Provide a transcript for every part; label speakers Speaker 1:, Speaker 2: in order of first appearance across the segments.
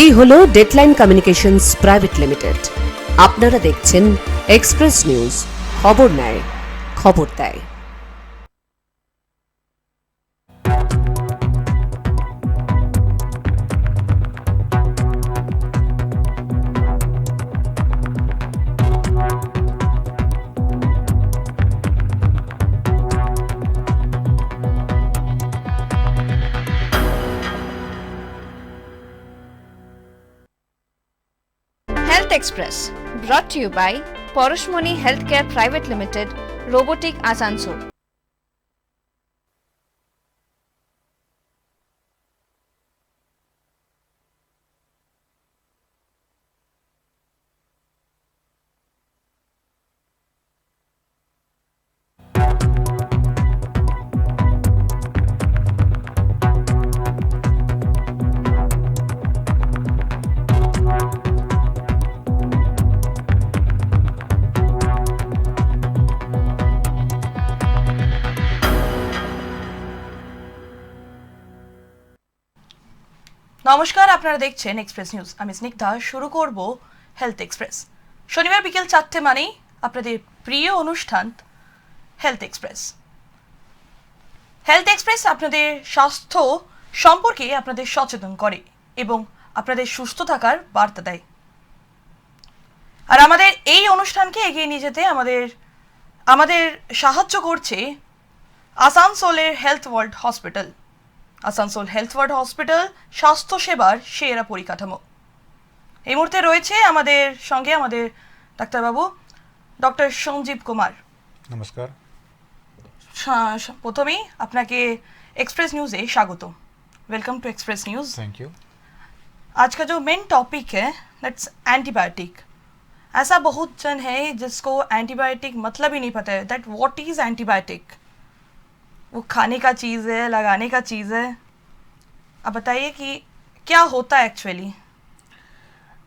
Speaker 1: এই হলো deadline communications private limited. আপনারা দেখছেন এক্সপ্রেস নিউজ, খবর নেয়, খবর দেয়।
Speaker 2: Health Express brought to you by Poroshmoni Healthcare Private Limited, Robotic Asansol.
Speaker 3: নমস্কার, আপনারা দেখছেন এক্সপ্রেস নিউজ। আমি স্নিগ্ধা। শুরু করব হেলথ এক্সপ্রেস। শনিবার বিকেল 4টে মানেই আপনাদের প্রিয় অনুষ্ঠান হেলথ এক্সপ্রেস। হেলথ এক্সপ্রেস আপনাদের স্বাস্থ্য সম্পর্কে আপনাদের সচেতন করে এবং আপনাদের সুস্থ থাকার বার্তা দেয়। আর আমাদের এই অনুষ্ঠানকে এগিয়ে নিয়ে যেতে আমাদের সাহায্য করছে আসানসোলের health world hospital. Asansol health world hospital স্বাস্থ্য সেবার সেরা পরিকাঠামো। এই মুহূর্তে রয়েছে আমাদের সঙ্গে আমাদের ডাক্তারবাবু ডক্টর সঞ্জীব কুমার।
Speaker 4: नमस्कार।
Speaker 3: প্রথমেই আপনাকে एक्सप्रेस न्यूज़े स्वागत। Welcome to express news.
Speaker 4: Thank you.
Speaker 3: आज का जो मेन टॉपिक है दैट्स एंटीबायोटिक। ऐसा बहुत जन है जिसको एंटीबायोटिक मतलब ही नहीं पता है दैट व्हाट इज़ एंटीबायोटिक। वो खाने का चीज़ है, लगाने का चीज़ है। अब बताइए कि क्या होता है एक्चुअली।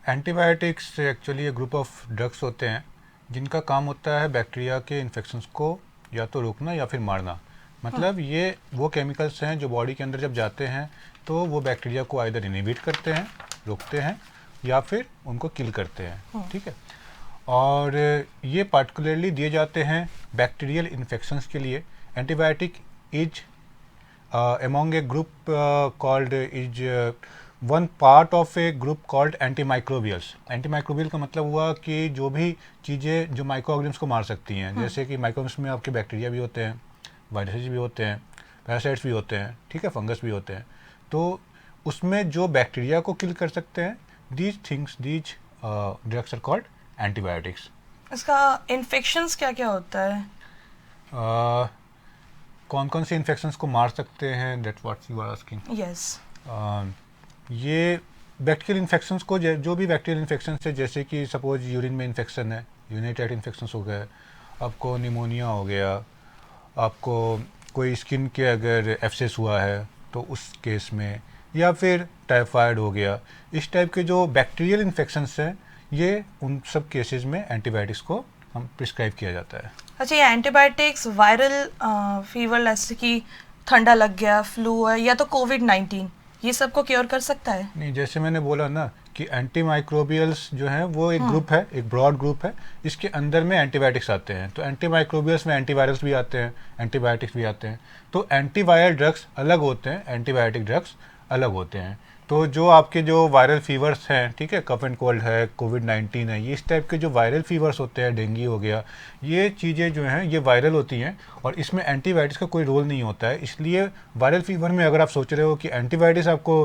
Speaker 4: एंटीबायोटिक्स एक्चुअली ये ग्रुप ऑफ ड्रग्स होते हैं जिनका काम होता है बैक्टीरिया के इन्फेक्शंस को या तो रोकना या फिर मारना। मतलब ये वो केमिकल्स हैं जो बॉडी के अंदर जब जाते हैं तो वो बैक्टीरिया को आइदर इनहिबिट करते हैं, रोकते हैं, या फिर उनको किल करते हैं। ठीक है। और ये पार्टिकुलरली दिए जाते हैं बैक्टीरियल इन्फेक्शंस के लिए। Antibiotic is among a group called is one part of a group called antimicrobials। Antimicrobial का मतलब हुआ कि जो भी चीज़ें जो माइक्रो ऑर्गेनिम्स को मार सकती हैं, जैसे कि माइक्रोऑर्गेनिम्स में आपके बैक्टीरिया भी होते हैं, वायरसेस भी होते हैं, पैरासाइट्स भी होते हैं, ठीक है, फंगस भी होते हैं। तो उसमें जो बैक्टीरिया को किल कर सकते हैं, these drugs are called antibiotics.
Speaker 3: इसका इन्फेक्शंस क्या क्या होता है?
Speaker 4: कौन कौन से इन्फेक्शंस को मार सकते हैं, that what you are asking.
Speaker 3: Yes.
Speaker 4: ये बैक्टीरियल इन्फेक्शंस को जो भी बैक्टीरियल इन्फेक्शंस है, जैसे कि सपोज यूरिन में इन्फेक्शन है, यूरिनरी ट्रैक्ट इन्फेक्शंस हो गए, आपको निमोनिया हो गया, आपको कोई स्किन के अगर एब्सेस हुआ है तो उस केस में, या फिर टाइफाइड हो गया, इस टाइप के जो बैक्टीरियल इन्फेक्शंस हैं, ये उन सब केसेस में एंटीबायोटिक्स को हम प्रिस्क्राइब किया जाता है।
Speaker 3: अच्छा, ये एंटीबायोटिक्स वायरल फीवर जैसे कि ठंडा लग गया, फ्लू है, या तो कोविड-19, ये सब को क्योर कर सकता है?
Speaker 4: नहीं, जैसे मैंने बोला ना कि एंटीमाइक्रोबियल्स जो है वो एक ग्रुप है, एक ब्रॉड ग्रुप है। इसके अंदर में एंटीबायोटिक्स आते हैं। तो एंटीमाइक्रोबियल्स में एंटीवायरस भी आते हैं, एंटीबायोटिक्स भी आते हैं। तो एंटीवायरल ड्रग्स अलग होते हैं, एंटीबायोटिक ड्रग्स अलग होते हैं। तो जो आपके जो वायरल फीवर्स हैं, ठीक है, कफ एंड कोल्ड है, कोविड-19 है, ये इस टाइप के जो वायरल फीवर्स होते हैं, डेंगू हो गया, ये चीज़ें जो हैं ये वायरल होती हैं और इसमें एंटीबायोटिक्स का कोई रोल नहीं होता है। इसलिए वायरल फीवर में अगर आप सोच रहे हो कि एंटीबायोटिक्स आपको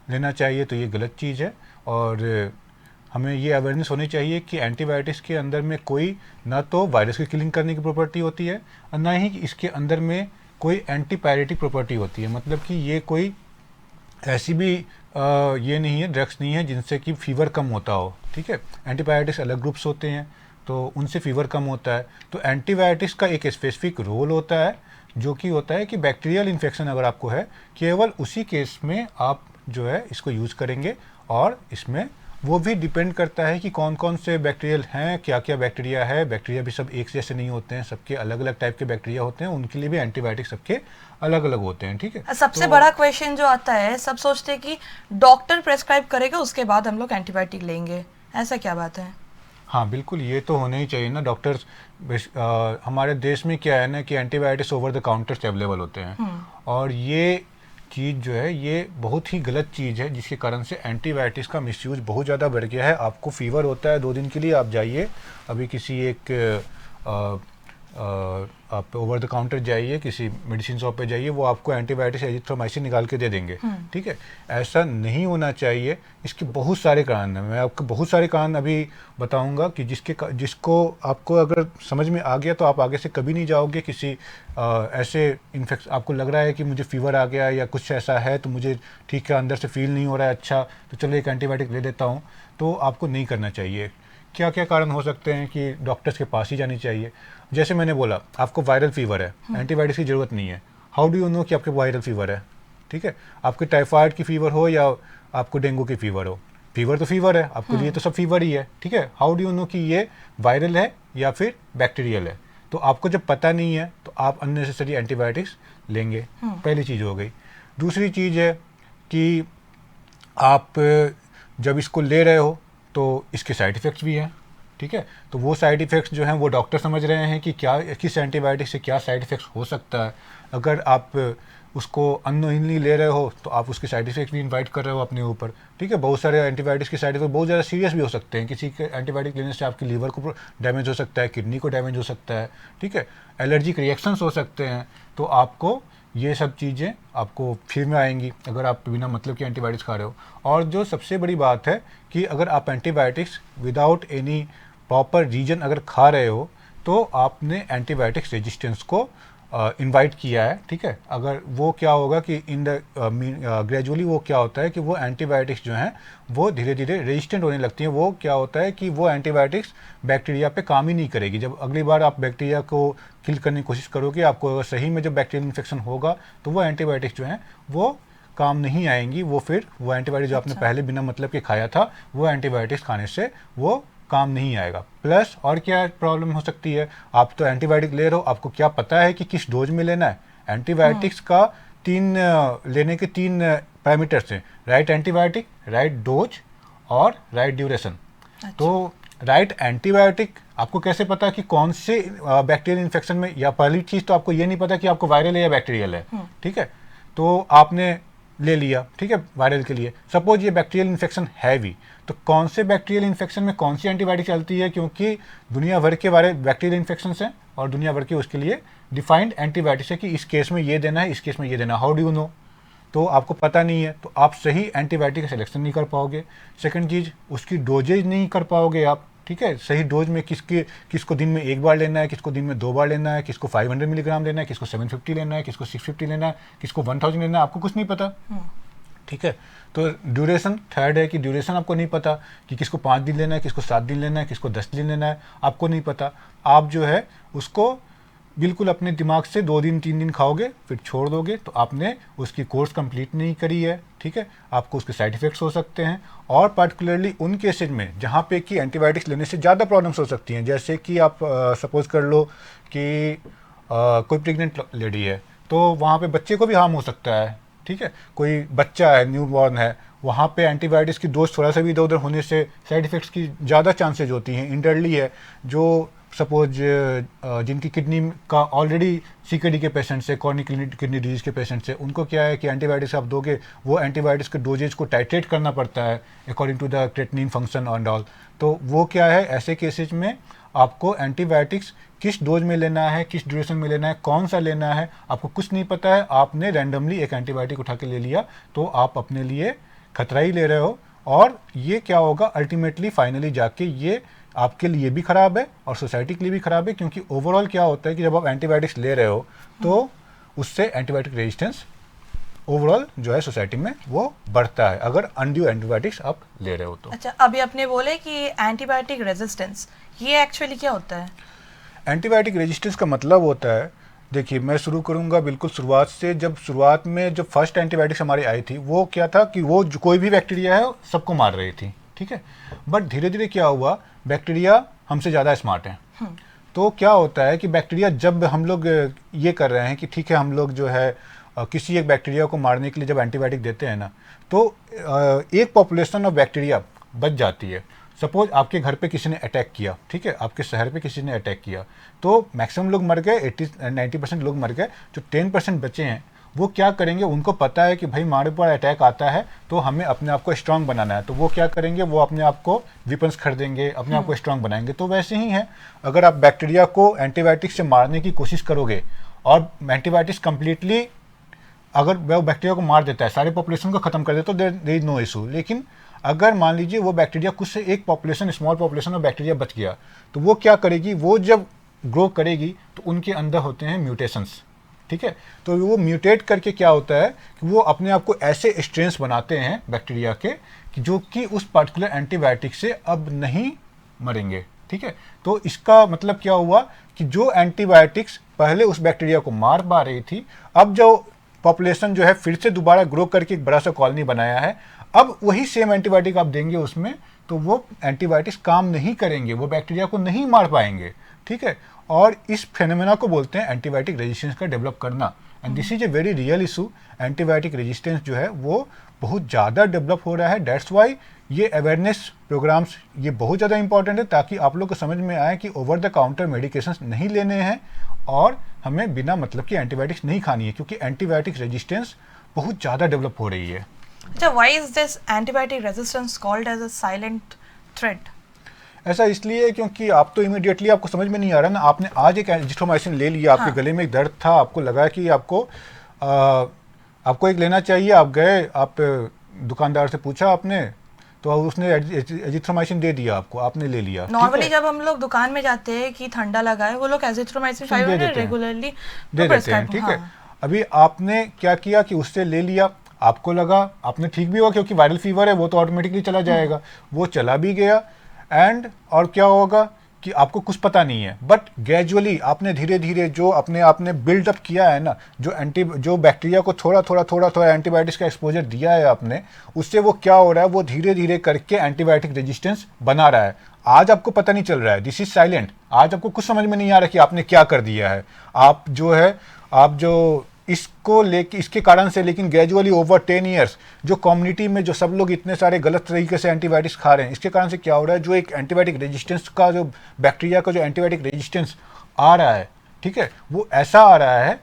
Speaker 4: लेना चाहिए तो ये गलत चीज़ है। और हमें ये अवेयरनेस होनी चाहिए कि एंटीबायोटिक्स के अंदर में कोई ना तो वायरस की किलिंग करने की प्रॉपर्टी होती है और ना ही इसके अंदर में कोई एंटीपायरेटिक प्रॉपर्टी होती है। मतलब कि ये कोई ऐसी भी ये नहीं है, ड्रग्स नहीं है जिनसे कि फ़ीवर कम होता हो। ठीक है। एंटीबायोटिक्स अलग ग्रुप्स होते हैं तो उनसे फ़ीवर कम होता है। तो एंटीबायोटिक्स का एक स्पेसिफिक रोल होता है जो कि होता है कि बैक्टीरियल इन्फेक्शन अगर आपको है, केवल उसी केस में आप जो है इसको यूज़ करेंगे और इसमें वो भी डिपेंड करता है कि कौन कौन से बैक्टीरियल हैं, क्या क्या बैक्टीरिया है। बैक्टीरिया भी सब एक जैसे नहीं होते हैं, सबके अलग अलग टाइप के बैक्टीरिया होते हैं, उनके लिए भी एंटीबायोटिक सबके अलग अलग होते हैं। ठीक है,
Speaker 3: सबसे बड़ा क्वेश्चन जो आता है, सब सोचते हैं कि डॉक्टर प्रेस्क्राइब करेगा उसके बाद हम लोग एंटीबायोटिक लेंगे, ऐसा क्या बात है?
Speaker 4: हाँ बिल्कुल, ये तो होना ही चाहिए ना। डॉक्टर्स हमारे देश में क्या है ना कि antibiotics over the counters available होते हैं, और ये चीज़ जो है ये बहुत ही गलत चीज़ है, जिसके कारण से एंटीबायोटिक्स का मिसयूज बहुत ज़्यादा बढ़ गया है। आपको फीवर होता है 2 दिन के लिए, आप जाइए अभी किसी एक आप ओवर द काउंटर जाइए, किसी मेडिसिन शॉप पे जाइए, वो आपको एंटीबायोटिक्स एजिथ्रोमाइसिन निकाल के दे देंगे। ठीक है, ऐसा नहीं होना चाहिए। इसके बहुत सारे कारण हैं, मैं आपको बहुत सारे कारण अभी बताऊंगा कि जिसको आपको अगर समझ में आ गया तो आप आगे से कभी नहीं जाओगे किसी ऐसे इन्फेक्शन। आपको लग रहा है कि मुझे फीवर आ गया या कुछ ऐसा है तो मुझे ठीक है, अंदर से फील नहीं हो रहा है अच्छा, तो चलो एक एंटीबायोटिक ले लेता हूँ, तो आपको नहीं करना चाहिए। क्या क्या कारण हो सकते हैं कि डॉक्टर्स के पास ही जानी चाहिए। जैसे मैंने बोला, आपको वायरल फीवर है, एंटीबायोटिक्स की ज़रूरत नहीं है। हाउ डू यू नो कि आपके वायरल फीवर है? ठीक है, आपके टाइफाइड की फीवर हो या आपको डेंगू की फीवर हो, फीवर तो फीवर है, आपके लिए तो सब फीवर ही है। ठीक है, हाउ डू यू नो कि ये वायरल है या फिर बैक्टीरियल है? तो आपको जब पता नहीं है तो आप अननेसेसरी एंटीबायोटिक्स लेंगे, पहली चीज़ हो गई। दूसरी चीज़ है कि आप जब इसको ले रहे हो तो इसके साइड इफ़ेक्ट्स भी हैं। ठीक है, तो वो साइड इफ़ेक्ट्स जो हैं वो डॉक्टर समझ रहे हैं कि क्या किस एंटीबायोटिक से क्या साइड इफ़ेक्ट्स हो सकता है। अगर आप उसको अननोइंगली ले रहे हो तो आप उसके साइड इफ़ेक्ट भी इन्वाइट कर रहे हो अपने ऊपर। ठीक है, बहुत सारे एंटीबायोटिक्स के साइड इफेक्ट बहुत ज़्यादा सीरियस भी हो सकते हैं। किसी के एंटीबायोटिक लेने से आपकी लीवर को डैमेज हो सकता है, किडनी को डैमेज हो सकता है। ठीक है, एलर्जिक रिएक्शंस हो सकते हैं। तो आपको ये सब चीज़ें आपको फिर में आएंगी अगर आप बिना मतलब के एंटीबायोटिक्स खा रहे हो। और जो सबसे बड़ी बात है कि अगर आप antibiotics without any proper reason अगर खा रहे हो तो आपने एंटीबायोटिक्स रेजिस्टेंस को इनवाइट किया है। ठीक है, अगर वो क्या होगा कि इन द ग्रेजुअली वो क्या होता है कि वो एंटीबायोटिक्स जो हैं वो धीरे धीरे रेजिस्टेंट होने लगती हैं। वो क्या होता है कि वो एंटीबायोटिक्स बैक्टीरिया पे काम ही नहीं करेगी। जब अगली बार आप बैक्टीरिया को किल करने की कोशिश करोगे, आपको अगर सही में जब बैक्टीरियल इन्फेक्शन होगा तो वो एंटीबायोटिक्स जो हैं वो काम नहीं आएंगी। वो फिर वो एंटीबायोटिक जो आपने पहले बिना मतलब के खाया था वो एंटीबायोटिक्स खाने से वो काम नहीं आएगा। प्लस और क्या प्रॉब्लम हो सकती है, आप तो एंटीबायोटिक ले रहे हो, आपको क्या पता है कि किस डोज में लेना है। एंटीबायोटिक्स का लेने के 3 पैरामीटर्स हैं, राइट एंटीबायोटिक, राइट डोज और राइट ड्यूरेशन। तो राइट एंटीबायोटिक आपको कैसे पता कि कौन से बैक्टीरियल इन्फेक्शन में, या पहली चीज़ तो आपको ये नहीं पता कि आपको वायरल है या बैक्टीरियल है। ठीक है, तो आपने ले लिया, ठीक है, वायरल के लिए। सपोज ये बैक्टीरियल इन्फेक्शन है भी, तो कौन से बैक्टीरियल इन्फेक्शन में कौन सी एंटीबायोटिक चलती है, क्योंकि दुनिया भर के बारे बैक्टीरियल इन्फेक्शन हैं और दुनिया भर के उसके लिए डिफाइंड एंटीबायोटिक्स है कि इस केस में ये देना है, इस केस में ये देना है। How do you know? तो आपको पता नहीं है तो आप सही एंटीबायोटिक का सिलेक्शन नहीं कर पाओगे। सेकंड चीज़, उसकी डोजेज नहीं कर पाओगे आप। ठीक है, सही डोज में किसको दिन में 1 बार लेना है, किसको दिन में 2 बार लेना है, किसको 500 मिलीग्राम लेना है, किसको 750 लेना है, किसको 650 लेना है, किसको 1000 लेना है, आपको कुछ नहीं पता। ठीक है, तो ड्यूरेशन थर्ड है कि ड्यूरेशन आपको नहीं पता कि किसको 5 दिन लेना है, किसको 7 दिन लेना है, किसको 10 दिन लेना है, आपको नहीं पता। आप जो है उसको बिल्कुल अपने दिमाग से 2 दिन 3 दिन खाओगे फिर छोड़ दोगे, तो आपने उसकी कोर्स कंप्लीट नहीं करी है। ठीक है, आपको उसके साइड इफ़ेक्ट्स हो सकते हैं, और पर्टिकुलरली उन केसेज में जहाँ पे कि एंटीबायोटिक्स लेने से ज़्यादा प्रॉब्लम्स हो सकती हैं। जैसे कि आप सपोज कर लो कि कोई प्रेग्नेंट लेडी है तो वहाँ पे बच्चे को भी हार्म हो सकता है। ठीक है, कोई बच्चा है, न्यू बॉर्न है, वहाँ पे एंटीबायोटिक्स की डोज थोड़ा सा भी इधर उधर होने से साइड इफ़ेक्ट्स की ज़्यादा चांसेज होती हैं। इंटरली है जो सपोज जिनकी किडनी का ऑलरेडी सीकेडी के पेशेंट्स है, कॉर्निक किडनी डिजीज़ के पेशेंट्स है, उनको क्या है कि एंटीबायोटिक्स आप दोगे, वो एंटीबायोटिक्स के डोजेज को टाइट्रेट करना पड़ता है according to the creatinine function and all. तो वो क्या है, ऐसे केसेज में आपको एंटीबायोटिक्स किस डोज में लेना है, किस ड्यूरेशन में लेना है, कौन सा लेना है, आपको कुछ नहीं पता है। आपने रैंडमली एक एंटीबायोटिक उठा के ले लिया तो आप अपने लिए खतरा ही ले रहे हो, और ये क्या होगा अल्टीमेटली फाइनली जाके ये आपके लिए भी ख़राब है और सोसाइटी के लिए भी ख़राब है। क्योंकि ओवरऑल क्या होता है कि जब आप एंटीबायोटिक्स ले रहे हो तो उससे एंटीबायोटिक रेजिस्टेंस ओवरऑल जो है सोसाइटी में वो बढ़ता है, अगर अनड्यू एंटीबायोटिक्स आप ले रहे हो तो।
Speaker 3: अच्छा, अभी आपने बोले कि एंटीबायोटिक रेजिस्टेंस, ये एक्चुअली क्या होता है?
Speaker 4: एंटीबायोटिक रेजिस्टेंस का मतलब होता है, देखिए मैं शुरू करूंगा बिल्कुल शुरुआत से। जब शुरुआत में जब फर्स्ट एंटीबायोटिक्स हमारी आई थी वो क्या था कि वो कोई भी बैक्टीरिया है सबको मार रही थी। ठीक है। बट धीरे धीरे क्या हुआ, बैक्टीरिया हमसे ज़्यादा स्मार्ट हैं। तो क्या होता है कि बैक्टीरिया, जब हम लोग ये कर रहे हैं कि ठीक है हम लोग जो है किसी एक बैक्टीरिया को मारने के लिए जब एंटीबायोटिक देते हैं ना, तो एक पॉपुलेशन ऑफ बैक्टीरिया बच जाती है। सपोज आपके घर पे किसी ने अटैक किया, ठीक है, आपके शहर पे किसी ने अटैक किया, तो मैक्सिमम लोग मर गए, 80-90% लोग मर गए। जो 10% बचे हैं वो क्या करेंगे, उनको पता है कि भाई हमारे ऊपर अटैक आता है तो हमें अपने आप को स्ट्रांग बनाना है, तो वो क्या करेंगे, वो अपने आप को वेपन्स खरीदेंगे, अपने आप को स्ट्रांग बनाएंगे। तो वैसे ही है, अगर आप बैक्टीरिया को एंटीबायोटिक से मारने की कोशिश करोगे और एंटीबायोटिक्स कंप्लीटली अगर वो बैक्टीरिया को मार देता है, सारे पॉपुलेशन को खत्म कर देता है, तो देयर इज नो इशू। लेकिन अगर मान लीजिए वो बैक्टीरिया कुछ से एक population, small population of bacteria बच गया, तो वो क्या करेगी, वो जब ग्रो करेगी तो उनके अंदर होते हैं म्यूटेशंस, ठीक है। तो वो म्यूटेट करके क्या होता है कि वो अपने आप को ऐसे स्ट्रेन्स बनाते हैं बैक्टीरिया के कि जो कि उस पर्टिकुलर एंटीबायोटिक से अब नहीं मरेंगे, ठीक है। तो इसका मतलब क्या हुआ कि जो एंटीबायोटिक्स पहले उस बैक्टीरिया को मार पा रही थी, अब जो पॉपुलेशन जो है फिर से दोबारा ग्रो करके एक बड़ा सा कॉलोनी बनाया है, अब वही सेम एंटीबायोटिक आप देंगे उसमें, तो वो एंटीबायोटिक्स काम नहीं करेंगे, वो बैक्टीरिया को नहीं मार पाएंगे, ठीक है। और इस फेनोमेना को बोलते हैं एंटीबायोटिक रेजिस्टेंस का डेवलप करना, and this is a very real issue. Antibiotic resistance जो है वो बहुत ज़्यादा डेवलप हो रहा है। दैट्स वाई ये अवेयरनेस प्रोग्राम्स ये बहुत ज़्यादा इंपॉर्टेंट है, ताकि आप लोग को समझ में आए कि ओवर द काउंटर मेडिकेशंस नहीं लेने हैं और हमें बिना मतलब की एंटीबायोटिक्स नहीं खानी है, क्योंकि एंटीबायोटिक रेजिस्टेंस बहुत ज़्यादा डेवलप हो रही है।
Speaker 3: अच्छा, why is this antibiotic resistance called as a silent threat?
Speaker 4: ऐसा इसलिए है क्योंकि आप तो इमीडिएटली आपको समझ में नहीं आ रहा ना, आपने आज एक एजिथ्रोमाइसिन ले लिया, आपके गले में एक दर्द था, आपको लगा कि आपको एक लेना चाहिए, आप गए, आप दुकानदार से पूछा आपने, तो उसने एजिथ्रोमाइसिन दे दिया आपको, आपने ले लिया।
Speaker 3: नॉर्मली जब हम लोग दुकान में जाते हैं कि ठंडा लगा है, वो लोग एजिथ्रोमाइसिन 500 रेगुलरली
Speaker 4: दे देते हैं, ठीक है। अभी आपने क्या किया कि उससे ले लिया, आपको लगा, आपने ठीक भी हुआ क्योंकि वायरल फीवर है, वो तो ऑटोमेटिकली चला जाएगा, वो चला भी गया। एंड और क्या होगा कि आपको कुछ पता नहीं है, बट ग्रेजुअली आपने धीरे धीरे जो अपने आपने बिल्डअप किया है ना, जो बैक्टीरिया को थोड़ा थोड़ा एंटीबायोटिक्स का एक्सपोजर दिया है आपने, उससे वो क्या हो रहा है, वो धीरे धीरे करके एंटीबायोटिक रेजिस्टेंस बना रहा है। आज आपको पता नहीं चल रहा है, दिस इज साइलेंट, आज आपको कुछ समझ में नहीं आ रहा कि आपने क्या कर दिया है। आप जो इसको लेके इसके कारण से, लेकिन ग्रेजुअली ओवर 10 ईयर्स जो कम्युनिटी में जो सब लोग इतने सारे गलत तरीके से एंटीबायोटिक्स खा रहे हैं, इसके कारण से क्या हो रहा है, जो एक एंटीबायोटिक रेजिस्टेंस का जो बैक्टीरिया का जो एंटीबायोटिक रेजिस्टेंस आ रहा है, ठीक है, वो ऐसा आ रहा है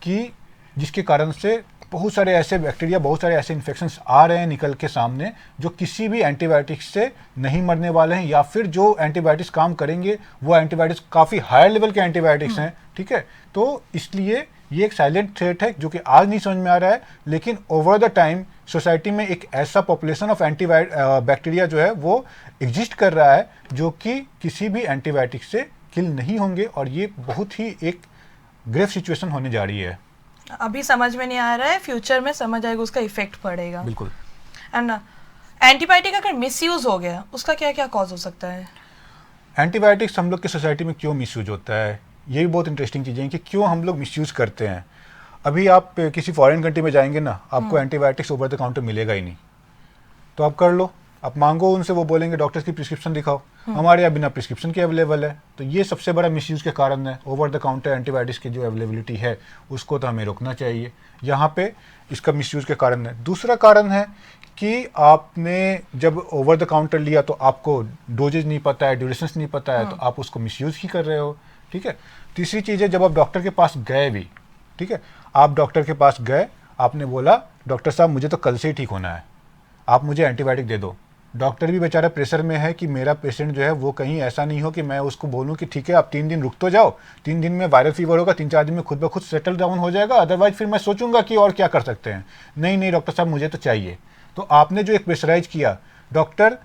Speaker 4: कि जिसके कारण से बहुत सारे ऐसे बैक्टीरिया, बहुत सारे ऐसे इन्फेक्शंस आ रहे हैं निकल के सामने, जो किसी भी एंटीबायोटिक्स से नहीं मरने वाले हैं, या फिर जो एंटीबायोटिक्स काम करेंगे वो एंटीबायोटिक्स काफ़ी हायर लेवल के एंटीबायोटिक्स हैं, ठीक है। तो इसलिए ये एक साइलेंट थ्रेट है जो कि आज नहीं समझ में आ रहा है, लेकिन ओवर द टाइम सोसाइटी में एक ऐसा पॉपुलेशन ऑफ बैक्टीरिया जो है वो एग्जिस्ट कर रहा है, जो कि किसी भी एंटीबायोटिक से किल नहीं होंगे, और ये बहुत ही एक ग्रेव सिचुएशन होने जा रही है।
Speaker 3: अभी समझ में नहीं आ रहा है, फ्यूचर में समझ आएगा, उसका इफेक्ट पड़ेगा।
Speaker 4: बिल्कुल।
Speaker 3: एंड एंटीबायोटिक अगर मिसयूज हो गया, उसका क्या क्या कॉज हो सकता है?
Speaker 4: एंटीबायोटिक्स हम लोग की सोसाइटी में क्यों मिसयूज होता है, ये भी बहुत इंटरेस्टिंग चीज़ें हैं कि क्यों हम लोग मिसयूज करते हैं। अभी आप किसी फॉरेन कंट्री में जाएंगे ना, आपको एंटीबायोटिक्स ओवर द काउंटर मिलेगा ही नहीं, तो आप कर लो, आप मांगो उनसे, वो बोलेंगे डॉक्टर्स की प्रिस्क्रिप्शन दिखाओ, हमारे यहाँ बिना प्रिस्क्रिप्शन के अवेलेबल है। तो ये सबसे बड़ा मिसयूज के कारण है। ओवर द काउंटर एंटीबायोटिक्स की जो अवेलेबिलिटी है उसको तो हमें रोकना चाहिए, यहाँ पे इसका मिसयूज के कारण है। दूसरा कारण है कि आपने जब ओवर द काउंटर लिया तो आपको डोजेज नहीं पता है, ड्यूरेशंस नहीं पता है, तो आप उसको मिसयूज ही कर रहे हो, ठीक है। तीसरी चीज़ है, जब आप डॉक्टर के पास गए भी, ठीक है, आप डॉक्टर के पास गए, आपने बोला डॉक्टर साहब मुझे तो कल से ही ठीक होना है, आप मुझे एंटीबायोटिक दे दो। डॉक्टर भी बेचारा प्रेशर में है कि मेरा पेशेंट जो है वो कहीं ऐसा नहीं हो कि मैं उसको बोलूं कि ठीक है आप 3 दिन रुक तो जाओ, 3 दिन में वायरल फीवर होगा, 3-4 दिन में खुद ब खुद सेटल डाउन हो जाएगा, अदरवाइज फिर मैं सोचूंगा कि और क्या कर सकते हैं। नहीं डॉक्टर साहब मुझे तो चाहिए। तो आपने जो एक प्रेशराइज किया, डॉक्टर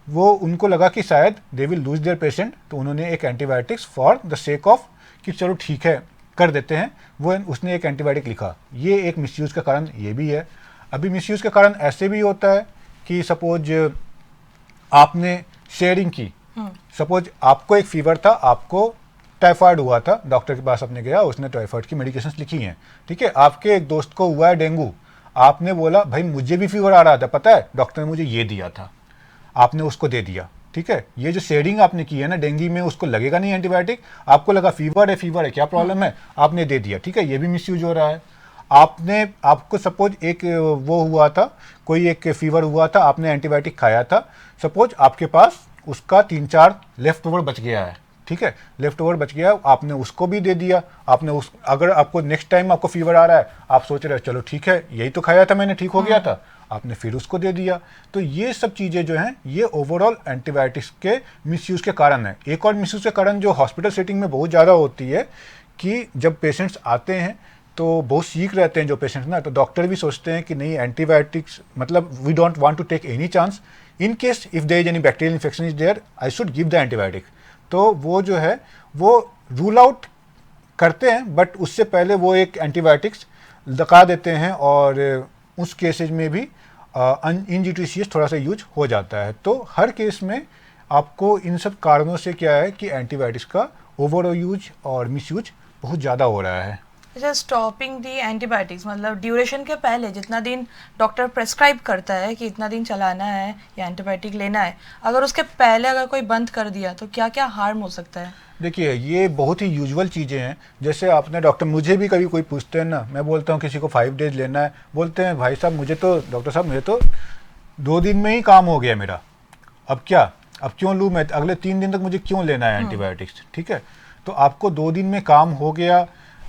Speaker 4: वो उनको लगा कि शायद they will lose their patient, तो उन्होंने एक antibiotics for the sake of कि चलो ठीक है कर देते हैं, वो उसने एक एंटीबायोटिक लिखा। ये एक मिसयूज़ का कारण ये भी है। अभी मिसयूज़ का कारण ऐसे भी होता है कि सपोज आपने शेयरिंग की, सपोज आपको एक फीवर था, आपको टाइफाइड हुआ था, डॉक्टर के पास आपने गया, उसने टाइफाइड की मेडिकेशंस लिखी हैं, ठीक है। आपके एक दोस्त को हुआ है डेंगू, आपने बोला भाई मुझे भी फीवर आ रहा था, पता है डॉक्टर ने मुझे ये दिया था। आपने उसको दे दिया, ठीक है। ये जो शेडिंग आपने की है ना डेंगू में, उसको लगेगा नहीं एंटीबायोटिक, आपको लगा फीवर है क्या प्रॉब्लम है, आपने दे दिया, ठीक है। ये भी मिसयूज हो रहा है। आपको सपोज एक वो हुआ था, कोई एक फीवर हुआ था, आपने एंटीबायोटिक खाया था, सपोज आपके पास उसका 3-4 लेफ्ट ओवर बच गया है, ठीक है, लेफ्ट ओवर बच गया, आपने उसको भी दे दिया। अगर आपको नेक्स्ट टाइम आपको फीवर आ रहा है, आप सोच रहे हो चलो ठीक है यही तो खाया था मैंने, ठीक हो गया था, आपने फिर उसको दे दिया। तो ये सब चीज़ें जो हैं ये ओवरऑल एंटीबायोटिक्स के मिसयूज़ के कारण है। एक और मिसयूज़ के कारण जो हॉस्पिटल सेटिंग में बहुत ज़्यादा होती है कि जब पेशेंट्स आते हैं तो बहुत सीख रहते हैं जो पेशेंट्स ना, तो डॉक्टर भी सोचते हैं कि नहीं एंटीबायोटिक्स मतलब we don't want to take any chance, in case if there is any bacterial infection is there I should give the antibiotic. तो वो जो है वो रूल आउट करते हैं, बट उससे पहले वो एक एंटीबायोटिक्स लगा देते हैं और उस केसेज में भी इनजूडिशियस थोड़ा सा यूज हो जाता है। तो हर केस में आपको इन सब कारणों से क्या है कि एंटीबायोटिक्स का ओवर यूज और मिसयूज बहुत ज़्यादा हो रहा है।
Speaker 3: अच्छा, स्टॉपिंग दी एंटीबायोटिक्स मतलब ड्यूरेशन के पहले जितना दिन डॉक्टर प्रेस्क्राइब करता है कि इतना दिन चलाना है या एंटीबायोटिक लेना है, अगर उसके पहले अगर कोई बंद कर दिया तो क्या क्या हार्म हो सकता है?
Speaker 4: देखिए ये बहुत ही यूजुअल चीज़ें हैं। जैसे आपने डॉक्टर, मुझे भी कभी कोई पूछते हैं ना, मैं बोलता हूँ किसी को 5 डेज लेना है, बोलते हैं भाई साहब मुझे तो डॉक्टर साहब मुझे तो 2 दिन में ही काम हो गया मेरा, अब क्या, अब क्यों लूँ मैं, अगले 3 दिन तक मुझे क्यों लेना है एंटीबायोटिक्स, ठीक है। तो आपको 2 दिन में काम हो गया,